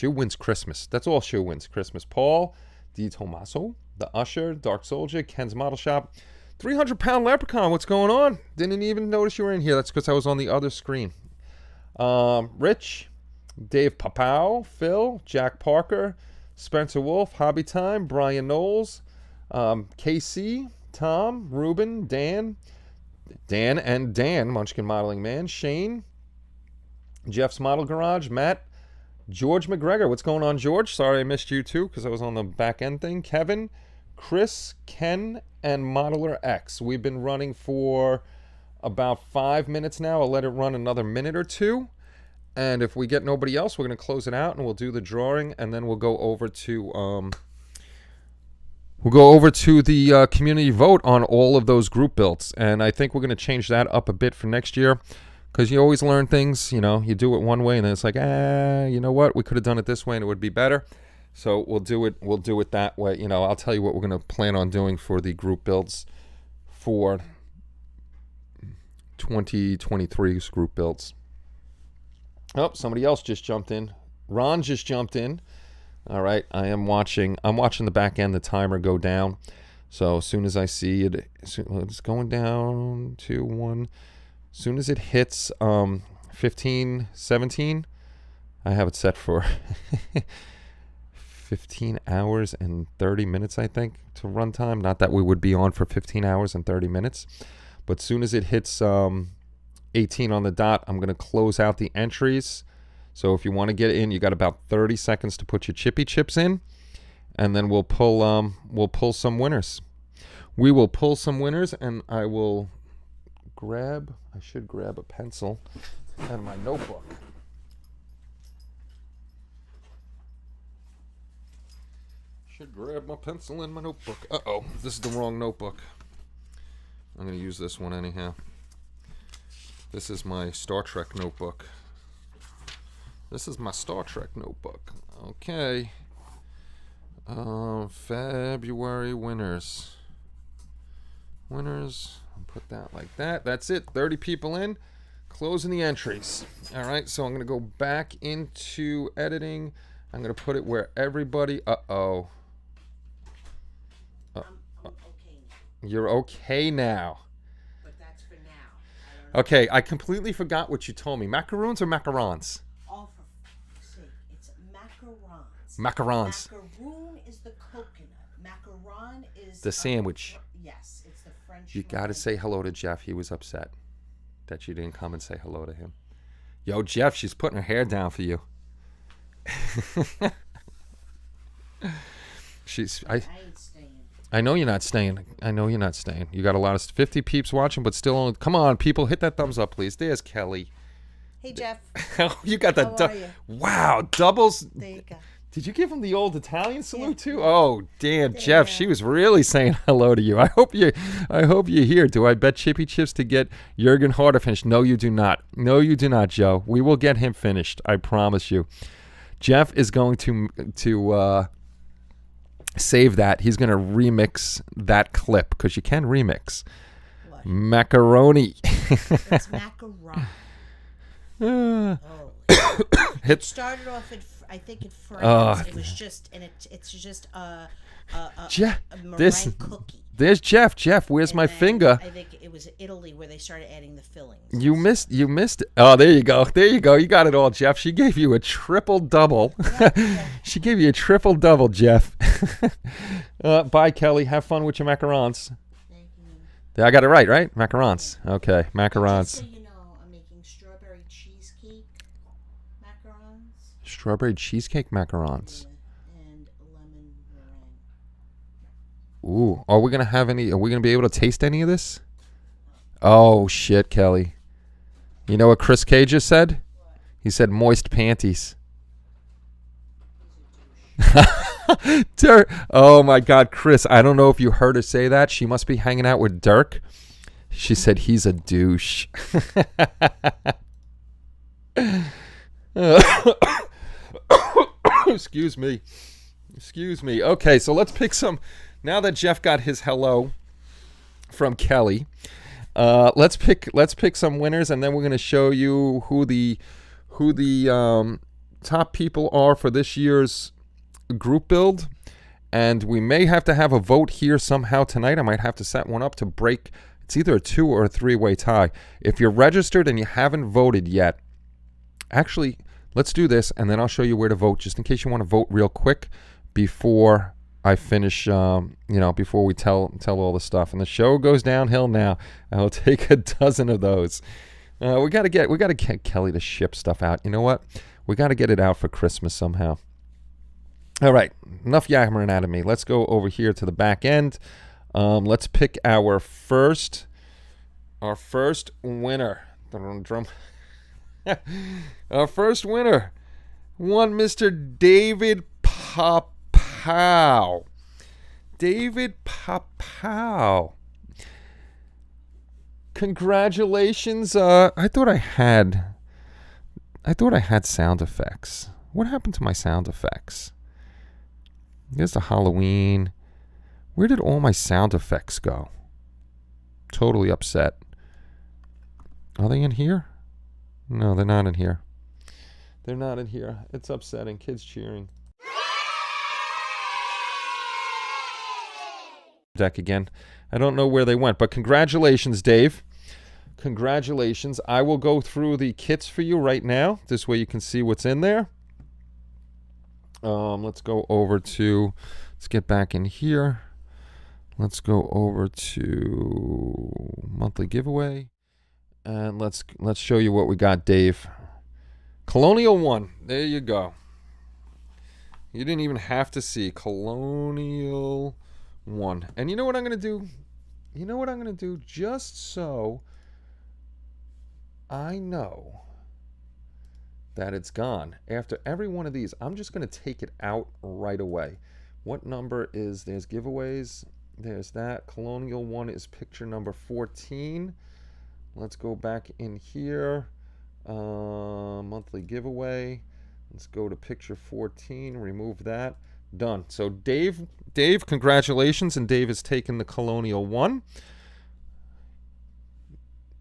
wins Christmas. That's all Shu wins Christmas. Paul, D. Tomaso, The Usher, Dark Soldier, Ken's Model Shop, 300-pound Leprechaun. What's going on? Didn't even notice you were in here. That's because I was on the other screen. Rich, Dave Papau, Phil, Jack Parker, Spencer Wolf, Hobby Time, Brian Knowles, KC, Tom, Ruben, Dan, Munchkin Modeling Man, Shane, Jeff's Model Garage, Matt, George McGregor. What's going on, George? Sorry I missed you too because I was on the back end thing. Kevin, Chris, Ken, and Modeler X. We've been running for about 5 minutes now. I'll let it run another minute or two. And if we get nobody else, we're going to close it out and we'll do the drawing, and then we'll go over to the community vote on all of those group builds. And I think we're going to change that up a bit for next year because you always learn things, you know, you do it one way and then it's like, you know what, we could have done it this way and it would be better. So we'll do it that way. You know, I'll tell you what we're going to plan on doing for the group builds for 2023's group builds. Oh, somebody else just jumped in. Ron just jumped in. All right, I'm watching the back end, the timer go down. So as soon as I see it, it's going down to 1. As soon as it hits 15:17, I have it set for 15 hours and 30 minutes, I think, to runtime. Not that we would be on for 15 hours and 30 minutes, but as soon as it hits 18 on the dot, I'm going to close out the entries. So if you want to get in, you got about 30 seconds to put your chippy chips in, and then we'll pull some winners. We will pull some winners, and I should grab a pencil and my notebook. Should grab my pencil and my notebook. Uh-oh, this is the wrong notebook. I'm going to use this one anyhow. This is my Star Trek notebook. Okay. February winners. Put that like that. That's it. 30 people in. Closing the entries. All right, so I'm going to go back into editing. I'm going to put it where everybody... Uh-oh. I'm okay now, You're okay now. but that's for now. I don't know. Okay, I completely forgot what you told me. Macaroons or macarons? All for fuck's sake. It's macarons. Macarons. Macaroon is the coconut. Macaron is The sandwich. Yes, it's the French. You got to say hello to Jeff. He was upset that you didn't come and say hello to him. Yo, Jeff, she's putting her hair down for you. I ain't staying. I know you're not staying. I know you're not staying. You got a lot of 50 peeps watching, but still only. Come on, people, hit that thumbs up, please. There's Kelly. Hey, Jeff. You got that. How are you? Wow, doubles. There you go. Did you give him the old Italian salute Yeah. too? Oh, damn, Jeff, she was really saying hello to you. I hope you're here. Do I bet Chippy Chips to get Jurgen Harder finished? No, you do not. No, you do not, Joe. We will get him finished. I promise you. Jeff is going to save that. He's going to remix that clip because you can remix. What? Macaroni. It's macaron. Uh, Oh. hit. It started off I think in France. It was just, and it's just a Jeff, meringue cookie. There's Jeff. Jeff, where's And my then finger? I think it was Italy where they started adding the fillings. You missed it. Oh, there you go. There you go. You got it all, Jeff. She gave you a triple double. She gave you a triple double, Jeff. Bye, Kelly. Have fun with your macarons. Thank you. I got it right? Macarons. Okay, Just macarons. so you know, I'm making strawberry cheesecake macarons. Strawberry cheesecake macarons. And lemon meringue. Ooh, are we gonna be able to taste any of this? Oh shit, Kelly. You know what Chris K just said? He said moist panties. Dirk. Oh my God, Chris. I don't know if you heard her say that. She must be hanging out with Dirk. She said he's a douche. Excuse me. Okay, so let's pick some. Now that Jeff got his hello from Kelly, let's pick some winners, and then we're gonna show you who the top people are for this year's group build. And we may have to have a vote here somehow tonight. I might have to set one up to break. It's either a 2 or a 3-way tie. If you're registered and you haven't voted yet, actually, let's do this, and then I'll show you where to vote, just in case you want to vote real quick before I finish, before we tell all the stuff. And the show goes downhill now. I'll take a dozen of those. We gotta get Kelly to ship stuff out. You know what? We gotta get it out for Christmas somehow. All right, enough yammering out of me. Let's go over here to the back end. Let's pick our first winner. Drum. Our first winner, one Mr. David Papow. David Papow. Congratulations. I thought I had sound effects. What happened to my sound effects? Here's the Halloween. Where did all my sound effects go? Totally upset. Are they in here? No, they're not in here. They're not in here. It's upsetting. Kids cheering. Deck again. I don't know where they went, but congratulations, Dave. Congratulations. I will go through the kits for you right now. This way you can see what's in there. Let's get back in here. Let's go over to monthly giveaway. And let's show you what we got, Dave. Colonial 1. There you go. You didn't even have to see Colonial 1. And you know what I'm going to do? Just so I know that it's gone. After every one of these, I'm just going to take it out right away. What number is, there's giveaways. There's that. Colonial 1 is picture number 14. Let's go back in here. Monthly giveaway. Let's go to picture 14. Remove that. Done. So Dave, congratulations. And Dave has taken the Colonial 1.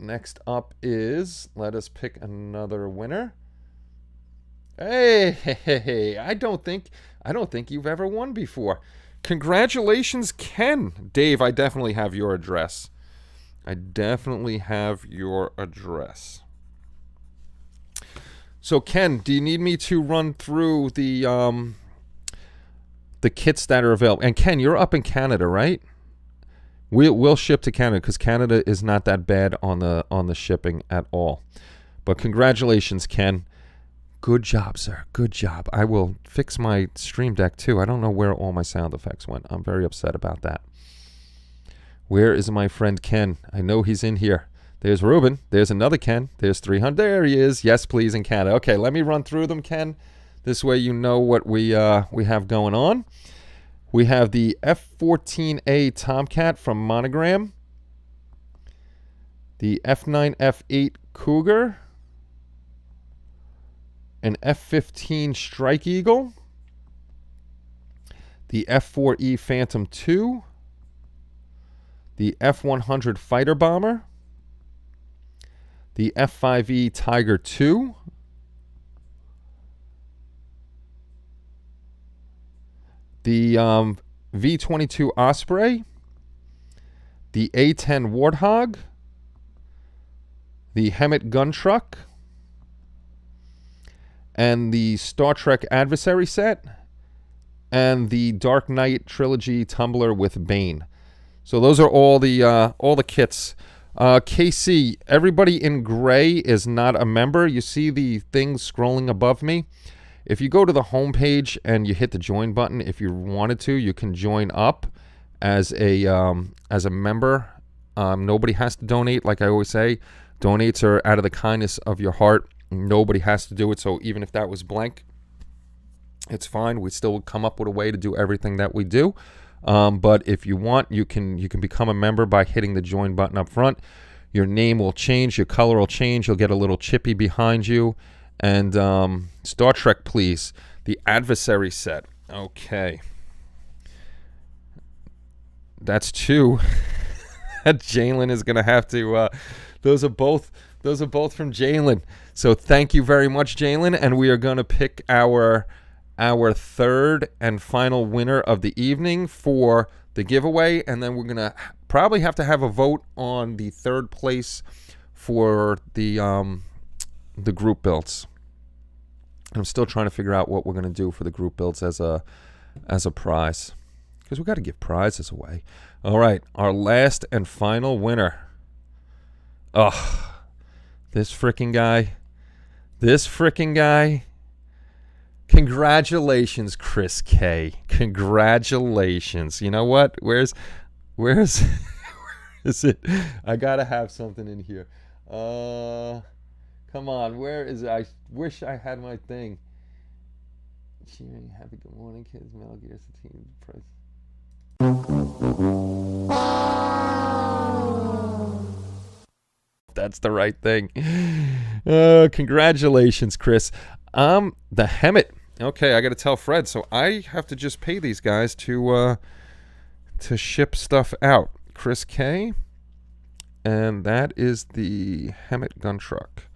Next up is, let us pick another winner. Hey, I don't think you've ever won before. Congratulations, Ken. Dave, I definitely have your address. So Ken, do you need me to run through the kits that are available? And Ken, you're up in Canada, right? We'll ship to Canada because Canada is not that bad on the shipping at all. But congratulations, Ken. Good job, sir. Good job. I will fix my Stream Deck too. I don't know where all my sound effects went. I'm very upset about that. Where is my friend Ken? I know he's in here. There's Ruben. There's another Ken. There's 300. There he is. Yes, please, in Canada. Okay, let me run through them, Ken. This way you know what we have going on. We have the F-14A Tomcat from Monogram, the F-9 F-8 Cougar, an F-15 Strike Eagle, the F-4E Phantom II, the F-100 Fighter Bomber, the F-5E Tiger II, the V-22 Osprey, the A-10 Warthog, the Hemet Gun Truck, and the Star Trek Adversary set, and the Dark Knight Trilogy Tumbler with Bane. So those are all the kits. KC, everybody in gray is not a member. You see the things scrolling above me? If you go to the home page and you hit the join button, if you wanted to, you can join up as a member. Nobody has to donate. Like I always say, donates are out of the kindness of your heart. Nobody has to do it. So even if that was blank, it's fine. We still come up with a way to do everything that we do. But if you want, you can become a member by hitting the join button up front. Your name will change. Your color will change. You'll get a little chippy behind you. And Star Trek, please. The Adversary set. Okay. That's two. Jalen is going to have to... those are both from Jalen. So thank you very much, Jalen. And we are going to pick our third and final winner of the evening for the giveaway. And then we're going to probably have to have a vote on the third place for the group builds. I'm still trying to figure out what we're going to do for the group builds as a prize, because we got to give prizes away. All right, our last and final winner. Oh, this freaking guy. Congratulations, Chris K. Congratulations. You know what? Where's where is it? I gotta have something in here. Come on, where is it? I wish I had my thing. Cheering, happy good morning, kids. Metal Gear Team Price. That's the right thing. Congratulations, Chris. The Hemet. Okay, I got to tell Fred. So I have to just pay these guys to ship stuff out. Chris K. And that is the Hemet gun truck.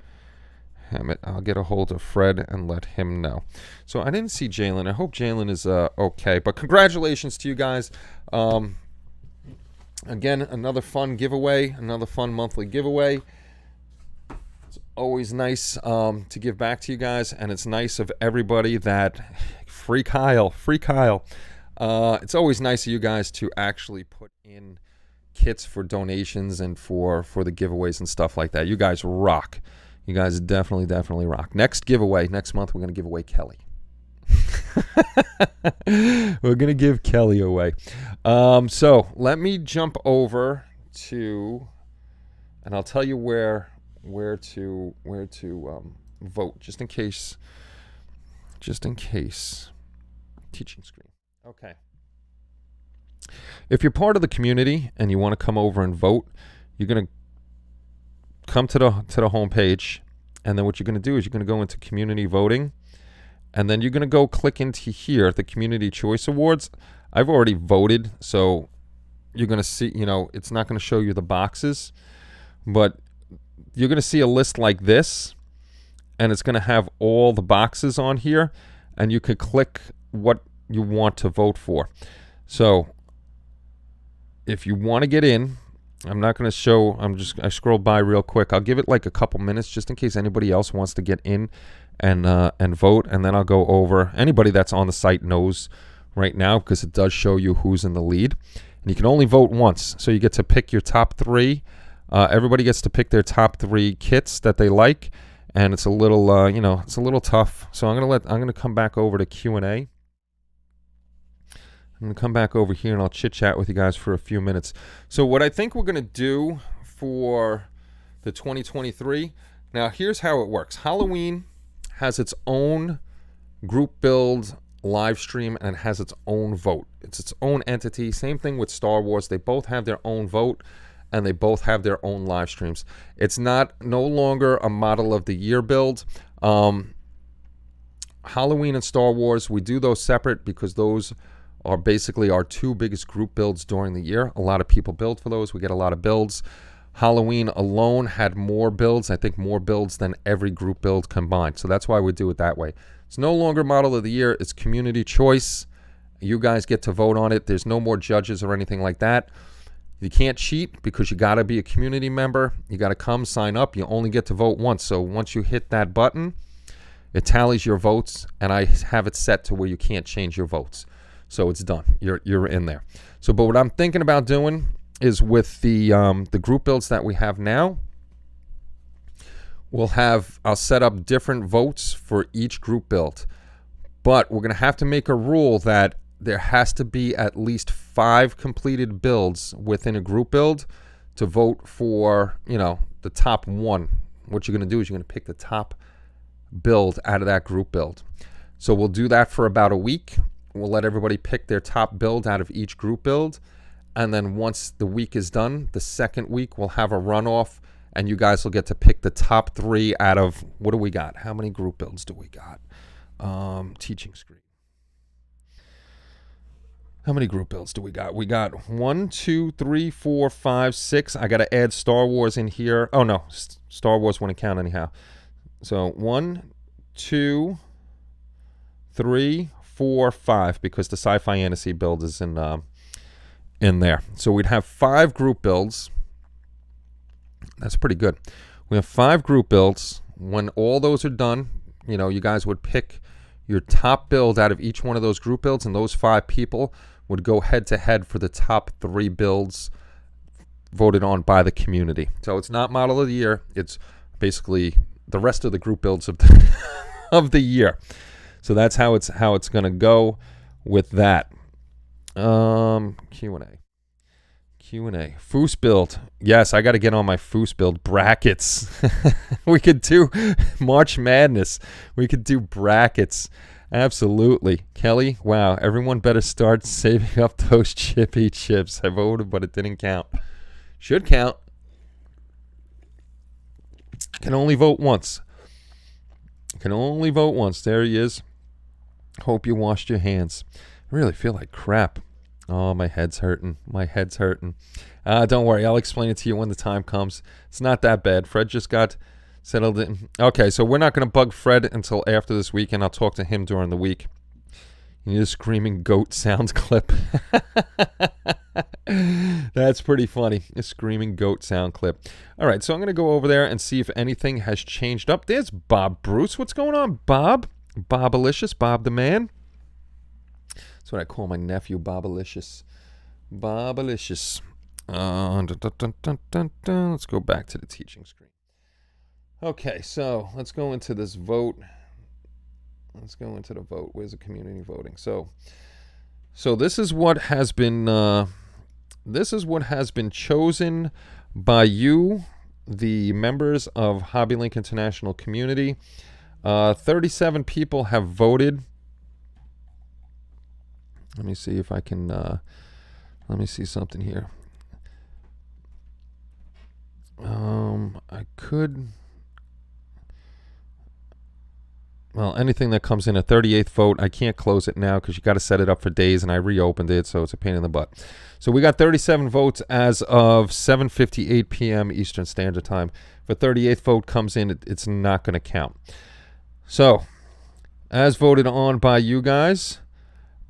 Hemet. I'll get a hold of Fred and let him know. So I didn't see Jalen. I hope Jalen is okay. But congratulations to you guys. Again, another fun giveaway, another fun monthly giveaway. It's always nice to give back to you guys, and it's nice of everybody that free Kyle. It's always nice of you guys to actually put in kits for donations and for the giveaways and stuff like that. You guys rock. You guys definitely rock. Next giveaway, next month, we're going to give away Kelly. We're going to give Kelly away. So let me jump over to, and I'll tell you where to vote, just in case. Teaching screen. Okay. If you're part of the community and you want to come over and vote, you're going to come to the home page, and then what you're going to do is you're going to go into community voting, and then you're going to go click into here, the Community Choice Awards. I've already voted, so you're going to see, it's not going to show you the boxes, but you're going to see a list like this, and it's going to have all the boxes on here, and you can click what you want to vote for. So if you want to get in, I'm not going to show, I scrolled by real quick. I'll give it like a couple minutes just in case anybody else wants to get in and vote, and then I'll go over. Anybody that's on the site knows right now because it does show you who's in the lead. And you can only vote once, so you get to pick your top 3. Everybody gets to pick their top 3 kits that they like, and it's a little, it's a little tough. So I'm gonna come back over to Q&A. I'm going to come back over here and I'll chit-chat with you guys for a few minutes. So what I think we're going to do for the 2023, now here's how it works. Halloween has its own group build live stream and has its own vote. It's its own entity. Same thing with Star Wars. They both have their own vote and they both have their own live streams. It's no longer a model of the year build. Halloween and Star Wars, we do those separate because those are basically our 2 biggest group builds during the year. A lot of people build for those. We get a lot of builds. Halloween alone had more builds, I think more builds than every group build combined. So that's why we do it that way. It's no longer model of the year. It's community choice. You guys get to vote on it. There's no more judges or anything like that. You can't cheat because you got to be a community member. You got to come sign up. You only get to vote once. So once you hit that button, it tallies your votes, and I have it set to where you can't change your votes. So it's done. You're in there. So, but what I'm thinking about doing is with the group builds that we have now, I'll set up different votes for each group build. But we're going to have to make a rule that there has to be at least 5 completed builds within a group build to vote for, the top 1. What you're going to do is you're going to pick the top build out of that group build. So we'll do that for about a week. We'll let everybody pick their top build out of each group build. And then once the week is done, the second week, we'll have a runoff. And you guys will get to pick the top 3 out of, what do we got? How many group builds do we got? Teaching screen. How many group builds do we got? We got 1, 2, 3, 4, 5, 6. I got to add Star Wars in here. Oh, no. Star Wars wouldn't count anyhow. So 1, 2, 3, 4, 5, because the sci-fi fantasy build is in there. So we'd have 5 group builds. That's pretty good. We have 5 group builds. When all those are done, you guys would pick your top build out of each one of those group builds, and those 5 people would go head to head for the top 3 builds voted on by the community. So it's not model of the year. It's basically the rest of the group builds of the year. So that's how it's going to go with that. Q&A. Foos build. Yes, I got to get on my Foos build. Brackets. We could do March Madness. We could do brackets. Absolutely. Kelly, wow. Everyone better start saving up those chippy chips. I voted, but it didn't count. Should count. Can only vote once. There he is. Hope you washed your hands. I really feel like crap. Oh, my head's hurting. Don't worry. I'll explain it to you when the time comes. It's not that bad. Fred just got settled in. Okay, so we're not going to bug Fred until after this weekend. I'll talk to him during the week. You need a screaming goat sounds clip. That's pretty funny. A screaming goat sound clip. All right, so I'm going to go over there and see if anything has changed up. There's Bob Bruce. What's going on, Bob? Bobalicious, Bob the man. That's what I call my nephew, Bobalicious. Let's go back to the teaching screen. Okay, so let's go into this vote. Let's go into the vote. Where's the community voting? So this is what has been chosen by you, the members of HobbyLink International Community. 37 people have voted. Let me see if I can, let me see something here. well, anything that comes in a 38th vote, I can't close it now because you got to set it up for days, and I reopened it, so it's a pain in the butt. So we got 37 votes as of 7:58 p.m. Eastern Standard Time. If a 38th vote comes in, it's not going to count. So, as voted on by you guys,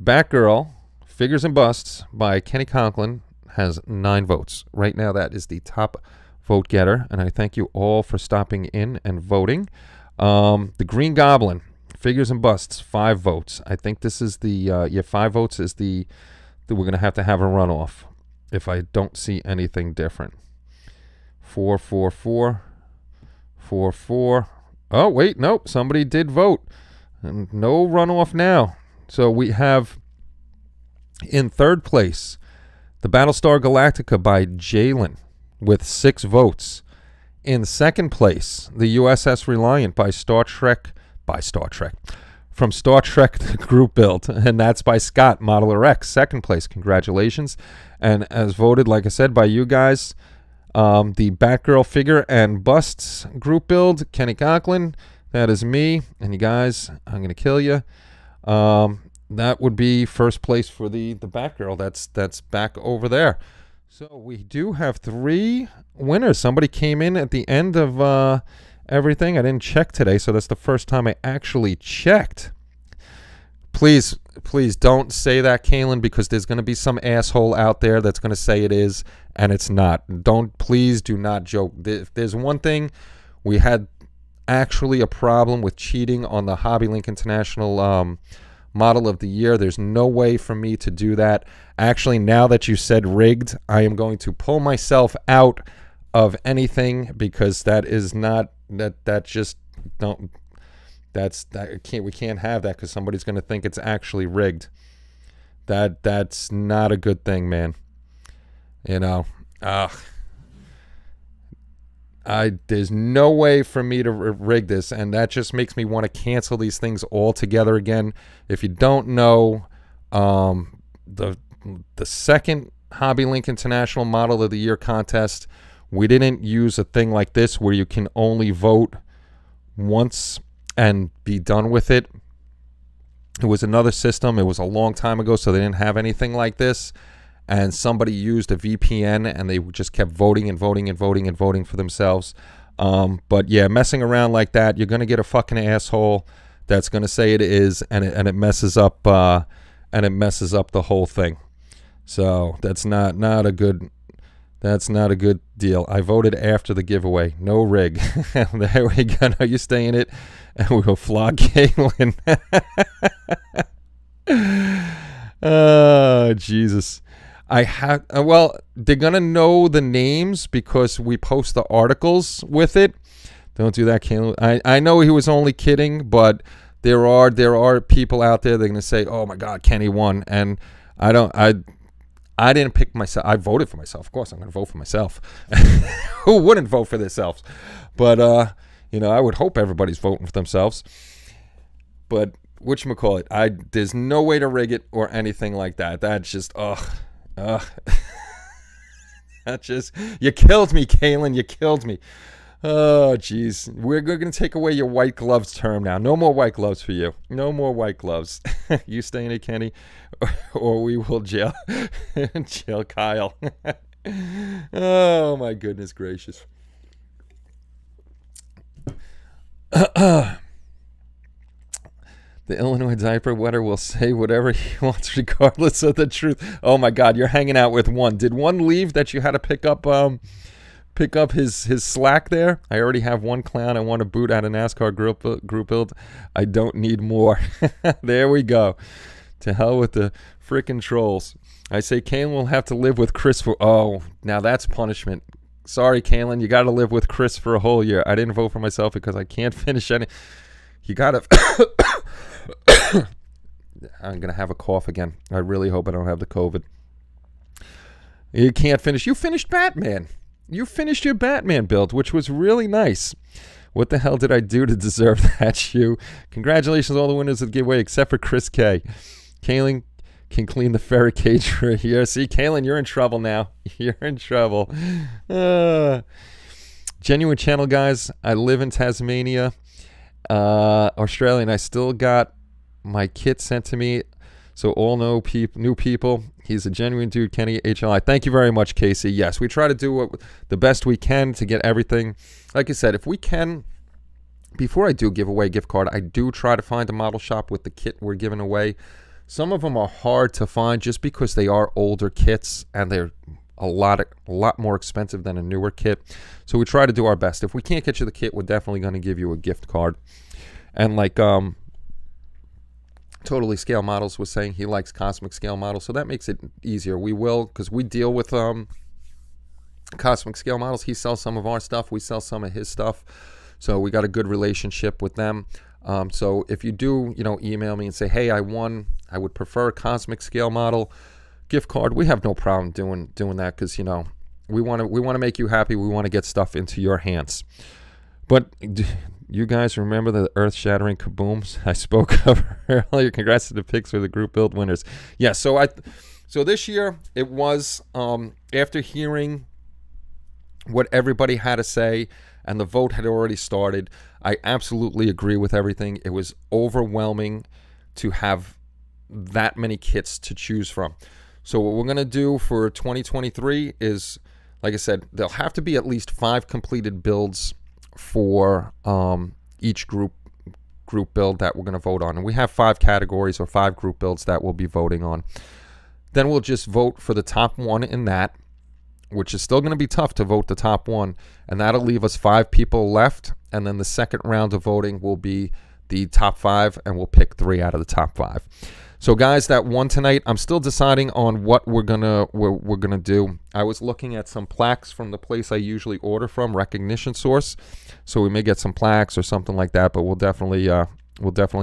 Batgirl, Figures and Busts by Kenny Conklin has 9 votes. Right now, that is the top vote getter, and I thank you all for stopping in and voting. The Green Goblin, Figures and Busts, 5 votes. I think this is the 5 votes is the we're going to have a runoff if I don't see anything different. 4, 4, 4, 4, 4. Oh, wait, nope, somebody did vote. And no runoff now. So we have in third place the Battlestar Galactica by Jalen with 6 votes. In second place, the USS Reliant by Star Trek. From Star Trek the Group Build, and that's by Scott, Modeler X. Second place, congratulations. And as voted, like I said, by you guys, the Batgirl Figure and Busts Group Build, Kenny Conklin, that is me. And you guys, I'm going to kill you. That would be first place for the Batgirl. That's back over there. So we do have 3 winners. Somebody came in at the end of everything. I didn't check today, so that's the first time I actually checked. Please don't say that, Kaylin, because there's going to be some asshole out there that's going to say it is, and it's not. Please do not joke. If there's one thing, we had actually a problem with cheating on the Hobby Link International Model of the Year. There's no way for me to do that. Actually, now that you said rigged, I am going to pull myself out of anything, because that is not that just don't we can't have that, because somebody's going to think it's actually rigged. That's not a good thing, man. You know, there's no way for me to rig this, and that just makes me want to cancel these things altogether again. If you don't know, the second Hobby Link International Model of the Year contest, we didn't use a thing like this where you can only vote once and be done with it. It was another system. It was a long time ago, so they didn't have anything like this. And somebody used a VPN, and they just kept voting and voting and voting and voting for themselves. But yeah, messing around like that, you're gonna get a fucking asshole that's gonna say it is, and it messes up the whole thing. So that's not a good. That's not a good deal. I voted after the giveaway. No rig. There we go. Now you stay in it, and we will flog Caitlin. Oh, Jesus. They're going to know the names because we post the articles with it. Don't do that, Caitlin. I know he was only kidding, but there are people out there that are going to say, oh, my God, Kenny won. And I didn't pick myself. I voted for myself. Of course, I'm going to vote for myself. Who wouldn't vote for themselves? But, I would hope everybody's voting for themselves. But whatchamacallit, there's no way to rig it or anything like that. That's just, that just, you killed me, Kaylin. You killed me. Oh, jeez. We're going to take away your white gloves term now. No more white gloves for you. No more white gloves. You stay in it, Kenny, or we will jail Kyle. Oh, my goodness gracious. The Illinois diaper wetter will say whatever he wants regardless of the truth. Oh, my God, you're hanging out with one. Did one leave that you had to pick up his slack there? I already have one clown I want to boot out of NASCAR group build. I don't need more. There we go. To hell with the frickin' trolls. I say Kaylin will have to live with Chris for... Oh, now that's punishment. Sorry, Kaylin. You got to live with Chris for a whole year. I didn't vote for myself because I can't finish any... You got to... I'm going to have a cough again. I really hope I don't have the COVID. You can't finish. You finished Batman. You finished your Batman build, which was really nice. What the hell did I do to deserve that shoe? Congratulations, all the winners of the giveaway, except for Chris K. Kaylin can clean the ferret cage for a year. See, Kaylin, you're in trouble now. You're in trouble. Genuine channel, guys. I live in Tasmania, Australian, I still got my kit sent to me. So all new people. He's a genuine dude, Kenny HLI. Thank you very much, Casey. Yes, we try to do the best we can to get everything. Like I said, if we can, before I do give away a gift card, I do try to find a model shop with the kit we're giving away. Some of them are hard to find just because they are older kits and they're a lot more expensive than a newer kit. So we try to do our best. If we can't get you the kit, we're definitely going to give you a gift card. And like Totally Scale Models was saying, he likes Cosmic Scale Models, so that makes it easier. We will, because we deal with Cosmic Scale Models. He sells some of our stuff, we sell some of his stuff, so we got a good relationship with them. So if you do, email me and say, hey, I would prefer a Cosmic Scale Model gift card, we have no problem doing that, because we want to make you happy. We want to get stuff into your hands. But you guys remember the earth-shattering kabooms I spoke of earlier? Congrats to the picks for the group build winners. Yeah, so this year it was, after hearing what everybody had to say and the vote had already started, I absolutely agree with everything. It was overwhelming to have that many kits to choose from. So what we're going to do for 2023 is, like I said, there'll have to be at least 5 completed builds for each group build that we're going to vote on. And we have 5 categories or 5 group builds that we'll be voting on. Then we'll just vote for the top one in that, which is still going to be tough to vote the top one. And that'll leave us 5 people left. And then the second round of voting will be the top 5, and we'll pick 3 out of the top 5. So guys, that won tonight. I'm still deciding on what we're gonna do. I was looking at some plaques from the place I usually order from, Recognition Source. So we may get some plaques or something like that, but we'll definitely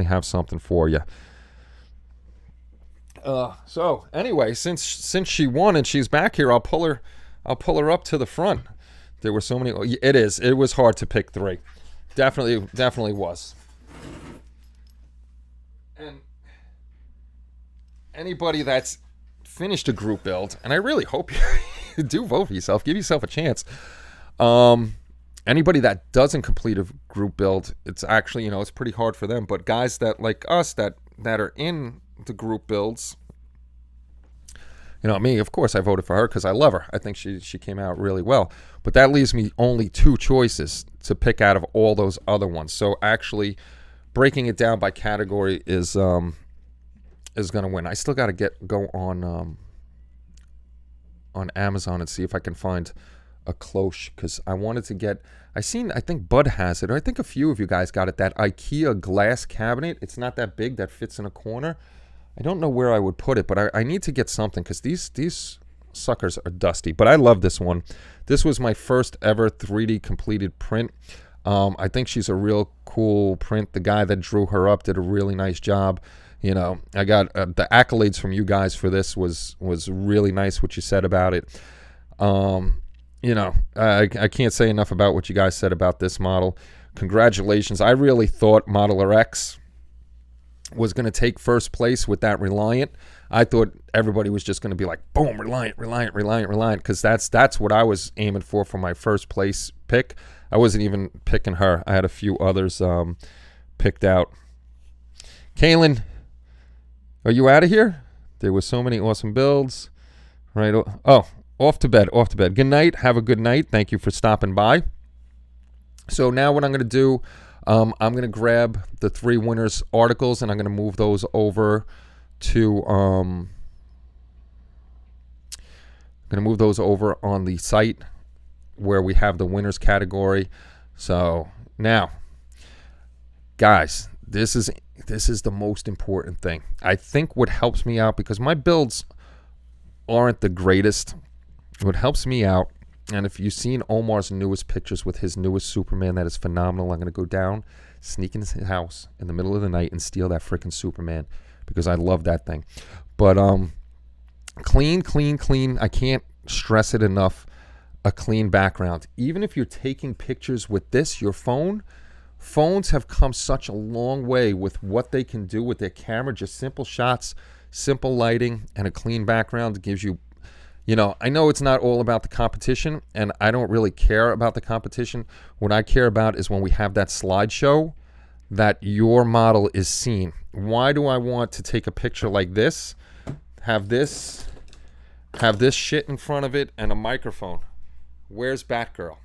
have something for you. So anyway, since she won and she's back here, I'll pull her up to the front. There were so many. It was hard to pick 3. Definitely was. And anybody that's finished a group build, and I really hope you do vote for yourself, give yourself a chance. Anybody that doesn't complete a group build, it's actually, it's pretty hard for them. But guys that like us that are in the group builds, me, of course I voted for her because I love her. I think she came out really well. But that leaves me only 2 choices to pick out of all those other ones. So actually breaking it down by category is going to win. I still got to go on Amazon and see if I can find a cloche, because I wanted to get, I think Bud has it, or I think a few of you guys got it, that IKEA glass cabinet. It's not that big, that fits in a corner. I don't know where I would put it, but I need to get something, because these suckers are dusty. But I love this one. This was my first ever 3D completed print. I think she's a real cool print. The guy that drew her up did a really nice job. I got the accolades from you guys for this was really nice, what you said about it. I can't say enough about what you guys said about this model. Congratulations. I really thought Modeler X was going to take first place with that Reliant. I thought everybody was just going to be like, boom, Reliant, because that's what I was aiming for my first place pick. I wasn't even picking her. I had a few others picked out. Kaylin, are you out of here? There were so many awesome builds. Right. Oh, off to bed. Good night. Have a good night. Thank you for stopping by. So now what I'm going to do, I'm going to grab the 3 winners' articles, and I'm going to move those over to on the site where we have the winners category. So now, guys, this is the most important thing. I think what helps me out, because my builds aren't the greatest, what helps me out, and if you've seen Omar's newest pictures with his newest Superman, that is phenomenal. I'm going to go down, sneak in his house in the middle of the night and steal that freaking Superman, because I love that thing. But clean. I can't stress it enough. A clean background. Even if you're taking pictures with this, your phone, phones have come such a long way with what they can do with their camera. Just simple shots, simple lighting, and a clean background gives you, I know it's not all about the competition, and I don't really care about the competition. What I care about is when we have that slideshow, that your model is seen. Why do I want to take a picture like this, have this shit in front of it and a microphone? Where's Batgirl?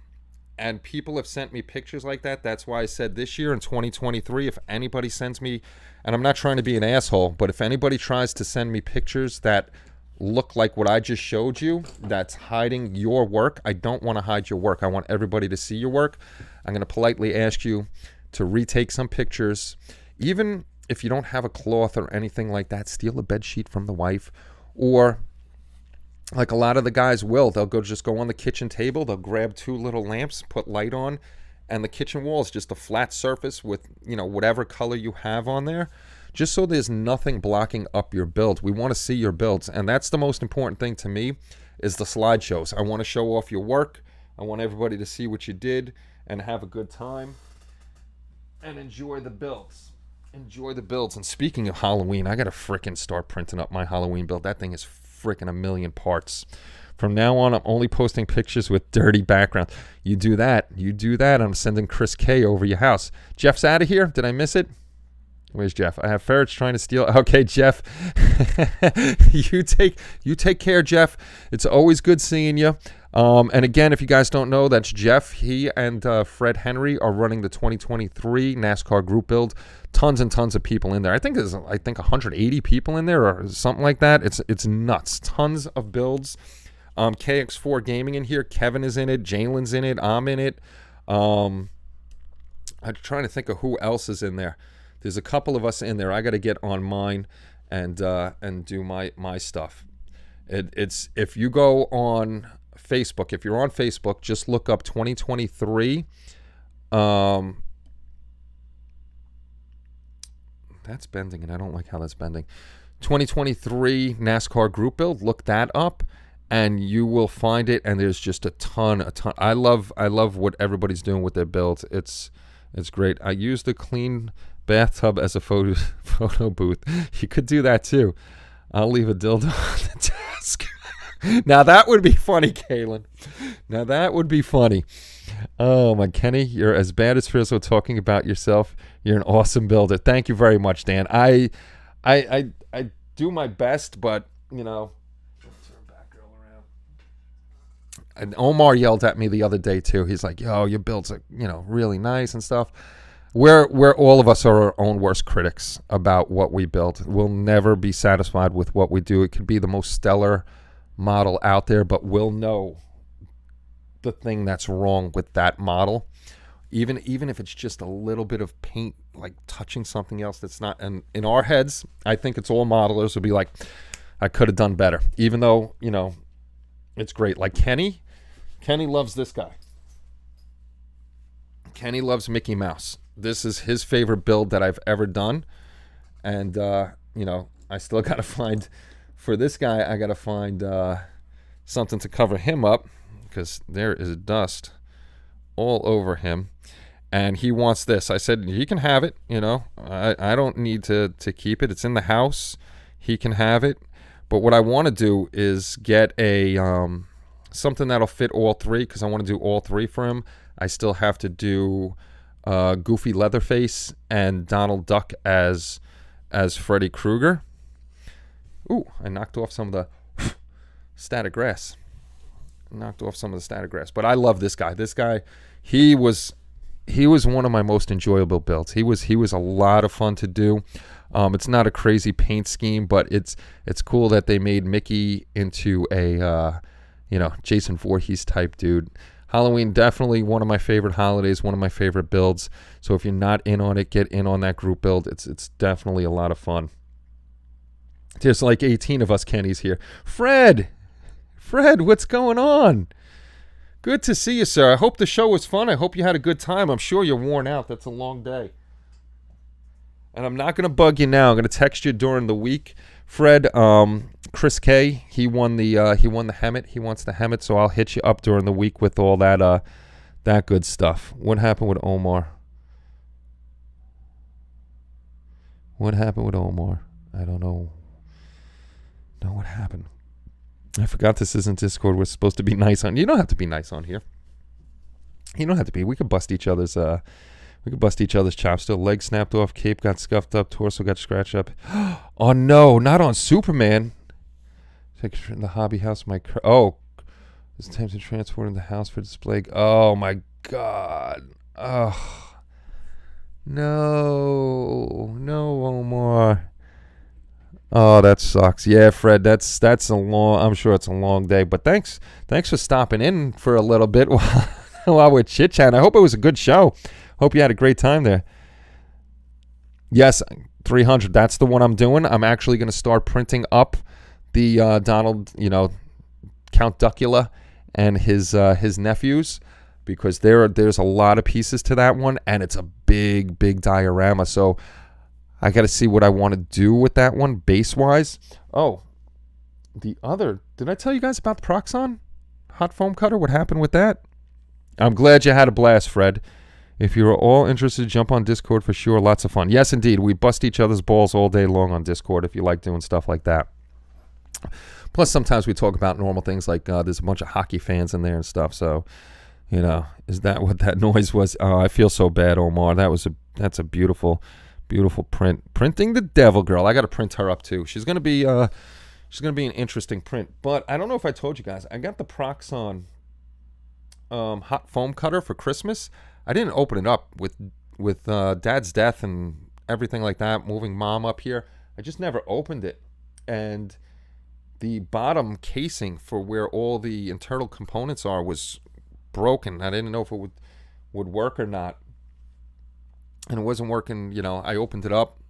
And people have sent me pictures like that. That's why I said this year in 2023, if anybody sends me, and I'm not trying to be an asshole, but if anybody tries to send me pictures that look like what I just showed you, that's hiding your work, I don't want to hide your work. I want everybody to see your work. I'm going to politely ask you to retake some pictures. Even if you don't have a cloth or anything like that, steal a bed sheet from the wife, or like a lot of the guys will, they'll just go on the kitchen table, they'll grab 2 little lamps, put light on, and the kitchen wall is just a flat surface with, whatever color you have on there, just so there's nothing blocking up your build. We want to see your builds, and that's the most important thing to me, is the slideshows. I want to show off your work. I want everybody to see what you did and have a good time and enjoy the builds. Enjoy the builds. And speaking of Halloween, I got to frickin' start printing up my Halloween build. That thing is freaking a million parts. From now on, I'm only posting pictures with dirty background. You do that. I'm sending Chris K over your house. Jeff's out of here. Did I miss it? Where's Jeff? I have ferrets trying to steal. Okay, Jeff. you take care, Jeff. It's always good seeing you. And again, if you guys don't know, that's Jeff. He and Fred Henry are running the 2023 NASCAR group build. Tons and tons of people in there. I think there's 180 people in there or something like that. It's nuts. Tons of builds. KX4 Gaming in here. Kevin is in it. Jalen's in it. I'm in it. I'm trying to think of who else is in there. There's a couple of us in there. I got to get on mine and do my stuff. It's if you go on Facebook, if you're on Facebook, just look up 2023. That's bending, and I don't like how that's bending. 2023 NASCAR group build. Look that up, and you will find it. And there's just a ton. I love what everybody's doing with their builds. It's great. I use the clean bathtub as a photo booth. You could do that too. I'll leave a dildo on the desk. Now that would be funny, Kaylin. Now that would be funny. Oh my Kenny, you're as bad as Frizzle talking about yourself. You're an awesome builder. Thank you very much, Dan. I do my best, but turn back girl around. And Omar yelled at me the other day too. He's like, "Yo, your builds are really nice and stuff." We're all of us are our own worst critics about what we build. We'll never be satisfied with what we do. It could be the most stellar model out there, but we'll know the thing that's wrong with that model, even if it's just a little bit of paint like touching something else that's not. And in our heads, I think it's all modelers will be like, I could have done better, even though it's great. Like Kenny loves this guy. Kenny loves Mickey Mouse. This is his favorite build that I've ever done, and I still gotta find. For this guy, I got to find something to cover him up because there is dust all over him. And he wants this. I said, he can have it. I don't need to keep it. It's in the house. He can have it. But what I want to do is get a something that'll fit all three because I want to do all three for him. I still have to do Goofy Leatherface and Donald Duck as Freddy Krueger. Ooh, I knocked off some of the static grass. But I love this guy. This guy, he was one of my most enjoyable builds. He was a lot of fun to do. It's not a crazy paint scheme, but it's cool that they made Mickey into a Jason Voorhees type dude. Halloween, definitely one of my favorite holidays, one of my favorite builds. So if you're not in on it, get in on that group build. It's definitely a lot of fun. There's like 18 of us Kennys here. Fred, what's going on? Good to see you, sir. I hope the show was fun. I hope you had a good time. I'm sure you're worn out. That's a long day. And I'm not going to bug you now. I'm going to text you during the week. Fred, Chris K, he won the Hemet. He wants the Hemet, so I'll hit you up during the week with all that good stuff. What happened with Omar? I don't know. What happened? I forgot this isn't Discord. We're supposed to be nice on. You don't have to be nice on here. You don't have to be. We could bust each other's We could bust each other's chops still. Leg snapped off, cape got scuffed up, torso got scratched up. Oh no, not on Superman. Picture in the hobby house. This attempts to transport in the house for display. Oh my God. Oh no, Omar. Oh, that sucks. Yeah, Fred, that's I'm sure it's a long day, but thanks for stopping in for a little bit while we're chit-chatting. I hope it was a good show. Hope you had a great time there. Yes, 300. That's the one I'm doing. I'm actually going to start printing up the Donald, Count Duckula and his nephews, because there's a lot of pieces to that one, and it's a big diorama. So I got to see what I want to do with that one base-wise. Oh, did I tell you guys about the Proxon hot foam cutter? What happened with that? I'm glad you had a blast, Fred. If you're all interested, jump on Discord for sure. Lots of fun. Yes, indeed. We bust each other's balls all day long on Discord if you like doing stuff like that. Plus, sometimes we talk about normal things like there's a bunch of hockey fans in there and stuff. So, is that what that noise was? I feel so bad, Omar. That's a beautiful print. Printing the Devil Girl. I got to print her up too. She's gonna be an interesting print. But I don't know if I told you guys. I got the Proxon hot foam cutter for Christmas. I didn't open it up with Dad's death and everything like that, moving Mom up here. I just never opened it, and the bottom casing for where all the internal components are was broken. I didn't know if it would work or not, and it wasn't working. I opened it up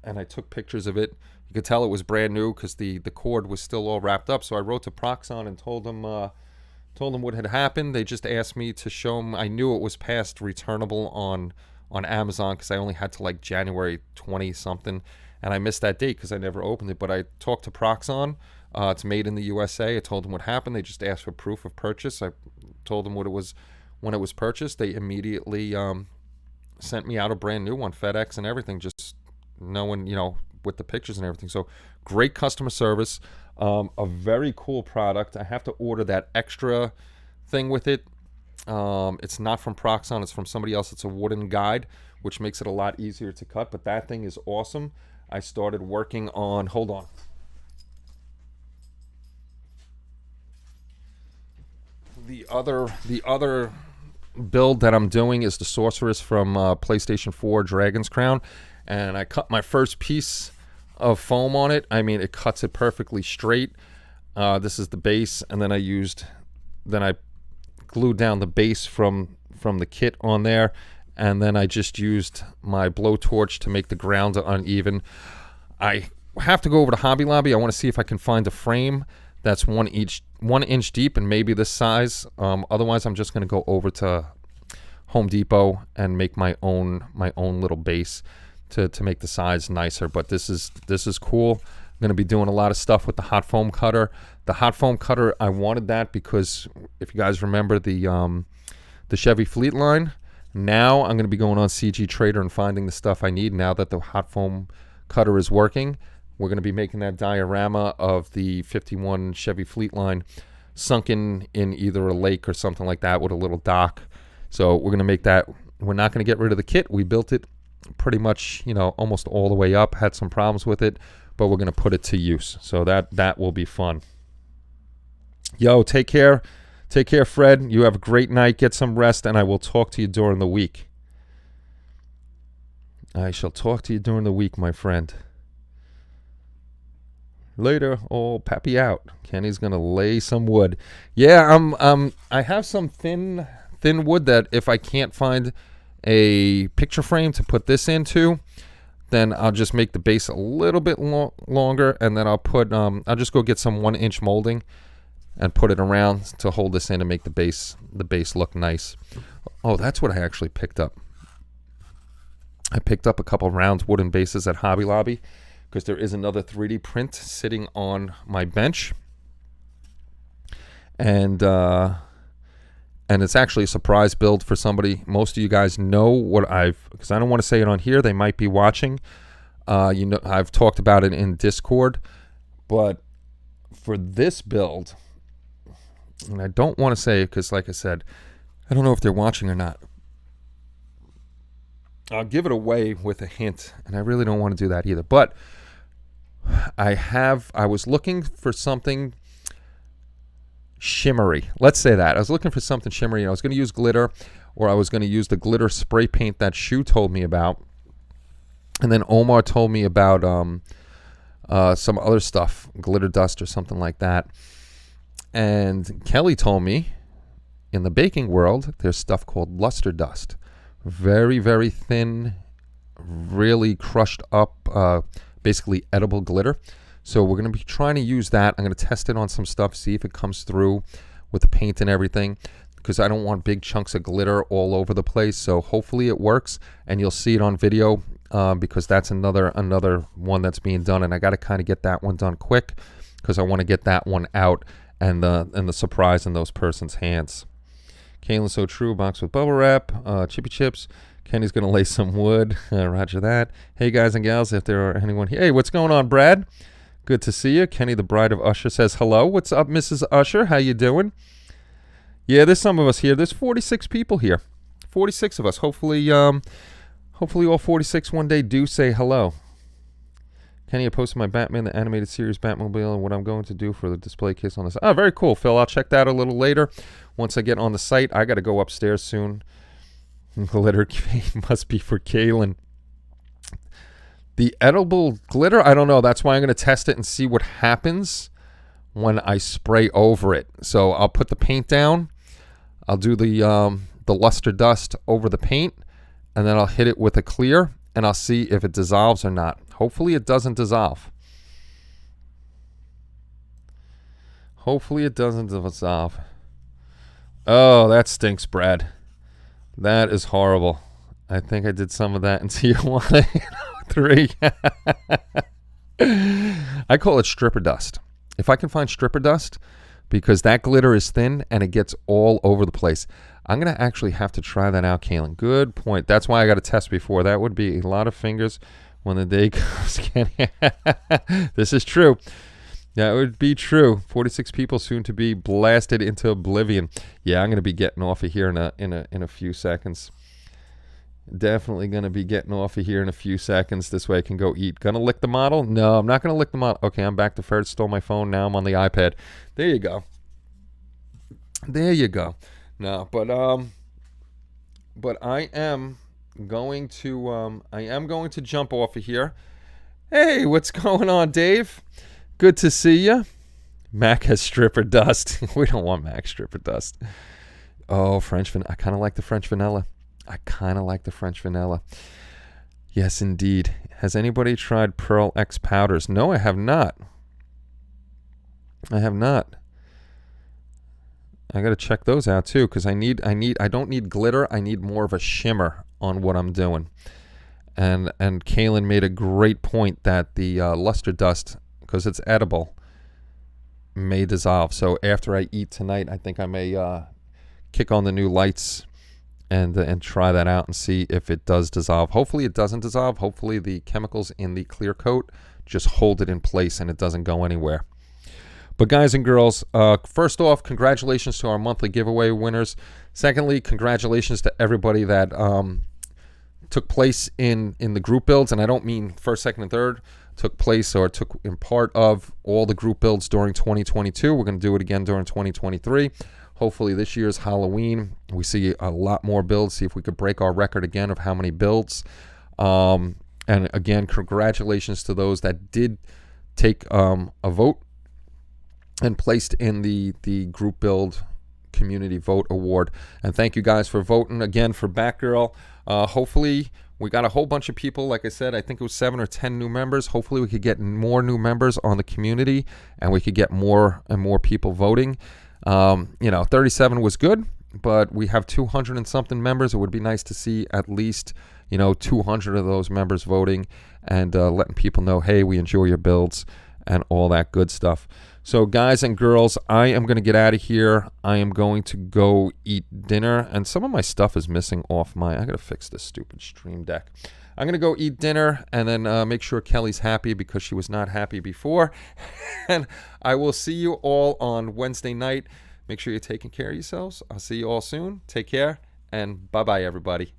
and I took pictures of it. You could tell it was brand new because the cord was still all wrapped up. So I wrote to Proxon and told them what had happened. They just asked me to show them. I knew it was past returnable on Amazon because I only had to like January 20 something, and I missed that date because I never opened it. But I talked to Proxon. It's made in the USA. I told them what happened. They just asked for proof of purchase. I told them what it was when it was purchased. They immediately sent me out a brand new one, FedEx and everything, just knowing, with the pictures and everything. So great customer service. A very cool product. I have to order that extra thing with it. It's not from Proxon. It's from somebody else. It's a wooden guide, which makes it a lot easier to cut. But that thing is awesome. I started working on... Hold on. The other build that I'm doing is the Sorceress from PlayStation 4 Dragon's Crown. And I cut my first piece of foam on it. I mean, it cuts it perfectly straight. This is the base, and then I glued down the base from the kit on there, and then I just used my blowtorch to make the ground uneven. I have to go over to Hobby Lobby. I want to see if I can find a frame that's 1 inch deep and maybe this size. Otherwise, I'm just going to go over to Home Depot and make my own little base to make the size nicer. But this is cool. I'm going to be doing a lot of stuff with the hot foam cutter. The hot foam cutter, I wanted that because if you guys remember the Chevy Fleet line, now I'm going to be going on CG Trader and finding the stuff I need. Now that the hot foam cutter is working, we're going to be making that diorama of the 51 Chevy Fleet line sunken in either a lake or something like that with a little dock. So we're going to make that. We're not going to get rid of the kit. We built it pretty much, almost all the way up. Had some problems with it, but we're going to put it to use. So that will be fun. Yo, take care. Take care, Fred. You have a great night. Get some rest, and I will talk to you during the week. I shall talk to you during the week, my friend. Later. Oh, Pappy out. Kenny's going to lay some wood. Yeah, I have some thin wood that if I can't find a picture frame to put this into, then I'll just make the base a little bit longer, and then I'll just go get some 1 inch molding and put it around to hold this in and make the base look nice. Oh, that's what I actually picked up. I picked up a couple round wooden bases at Hobby Lobby because there is another 3D print sitting on my bench, and it's actually a surprise build for somebody. Most of you guys know what because I don't want to say it on here. They might be watching. I've talked about it in Discord, but for this build, and I don't want to say it because, like I said, I don't know if they're watching or not. I'll give it away with a hint, and I really don't want to do that either. But I was looking for something shimmery. Let's say that. I was looking for something shimmery. I was going to use glitter, or I was going to use the glitter spray paint that Shu told me about. And then Omar told me about some other stuff, glitter dust or something like that. And Kelly told me in the baking world, there's stuff called luster dust. Very, very thin, really crushed up, basically edible glitter. So we're going to be trying to use that. I'm going to test it on some stuff, see if it comes through with the paint and everything, because I don't want big chunks of glitter all over the place. So hopefully it works, and you'll see it on video, because that's another one that's being done, and I got to kind of get that one done quick because I want to get that one out and the surprise in those person's hands. Kaylin's so true. Box with bubble wrap, chippy chips. Kenny's going to lay some wood. Roger that. Hey, guys and gals, if there are anyone here. Hey, what's going on, Brad? Good to see you. Kenny, the bride of Usher, says hello. What's up, Mrs. Usher? How you doing? Yeah, there's some of us here. There's 46 people here. 46 of us. Hopefully all 46 one day do say hello. Kenny, I posted my Batman, the animated series Batmobile, and what I'm going to do for the display case on this. Oh, very cool, Phil. I'll check that a little later. Once I get on the site, I got to go upstairs soon. Glitter must be for Kaylin. The edible glitter, I don't know. That's why I'm going to test it and see what happens when I spray over it. So I'll put the paint down. I'll do the luster dust over the paint, and then I'll hit it with a clear, and I'll see if it dissolves or not. Hopefully it doesn't dissolve. Hopefully it doesn't dissolve. Oh, that stinks, Brad. That is horrible. I think I did some of that in Tijuana 3. I call it stripper dust. If I can find stripper dust, because that glitter is thin and it gets all over the place. I'm going to actually have to try that out, Kaylin. Good point. That's why I got to test before. That would be a lot of fingers when the day comes. This is true. That would be true. 46 people soon to be blasted into oblivion. Yeah, I'm going to be getting off of here in a few seconds. Definitely going to be getting off of here in a few seconds. This way I can go eat. Going to lick the model? No, I'm not going to lick the model. Okay, I'm back to Ferd. Stole my phone. Now I'm on the iPad. There you go. There you go. No, but I am going to jump off of here. Hey, what's going on, Dave? Good to see you. Mac has stripper dust. We don't want Mac stripper dust. Oh, French vanilla. I kind of like the French vanilla. Yes, indeed. Has anybody tried Pearl X powders? No, I have not. I got to check those out too, because I don't need glitter. I need more of a shimmer on what I'm doing. And Kaylin made a great point that the luster dust, because it's edible, may dissolve. So after I eat tonight, I think I may kick on the new lights and try that out and see if it does dissolve. Hopefully it doesn't dissolve. Hopefully the chemicals in the clear coat just hold it in place and it doesn't go anywhere. But guys and girls, first off, congratulations to our monthly giveaway winners. Secondly, congratulations to everybody that took place in the group builds. And I don't mean first, second, and third. Took place or took in part of all the group builds during 2022. We're going to do it again during 2023. Hopefully this year's Halloween, we see a lot more builds. See if we could break our record again of how many builds. And again, congratulations to those that did take a vote and placed in the group build community vote award. And thank you guys for voting again for Batgirl. Hopefully we got a whole bunch of people. Like I said, I think it was 7 or 10 new members. Hopefully we could get more new members on the community and we could get more and more people voting. 37 was good, but we have 200 and something members. It would be nice to see at least 200 of those members voting and letting people know, hey, we enjoy your builds and all that good stuff. So guys and girls, I am going to get out of here. I am going to go eat dinner, and some of my stuff is missing off I got to fix this stupid Stream Deck. I'm going to go eat dinner and then make sure Kelly's happy because she was not happy before. And I will see you all on Wednesday night. Make sure you're taking care of yourselves. I'll see you all soon. Take care, and bye-bye, everybody.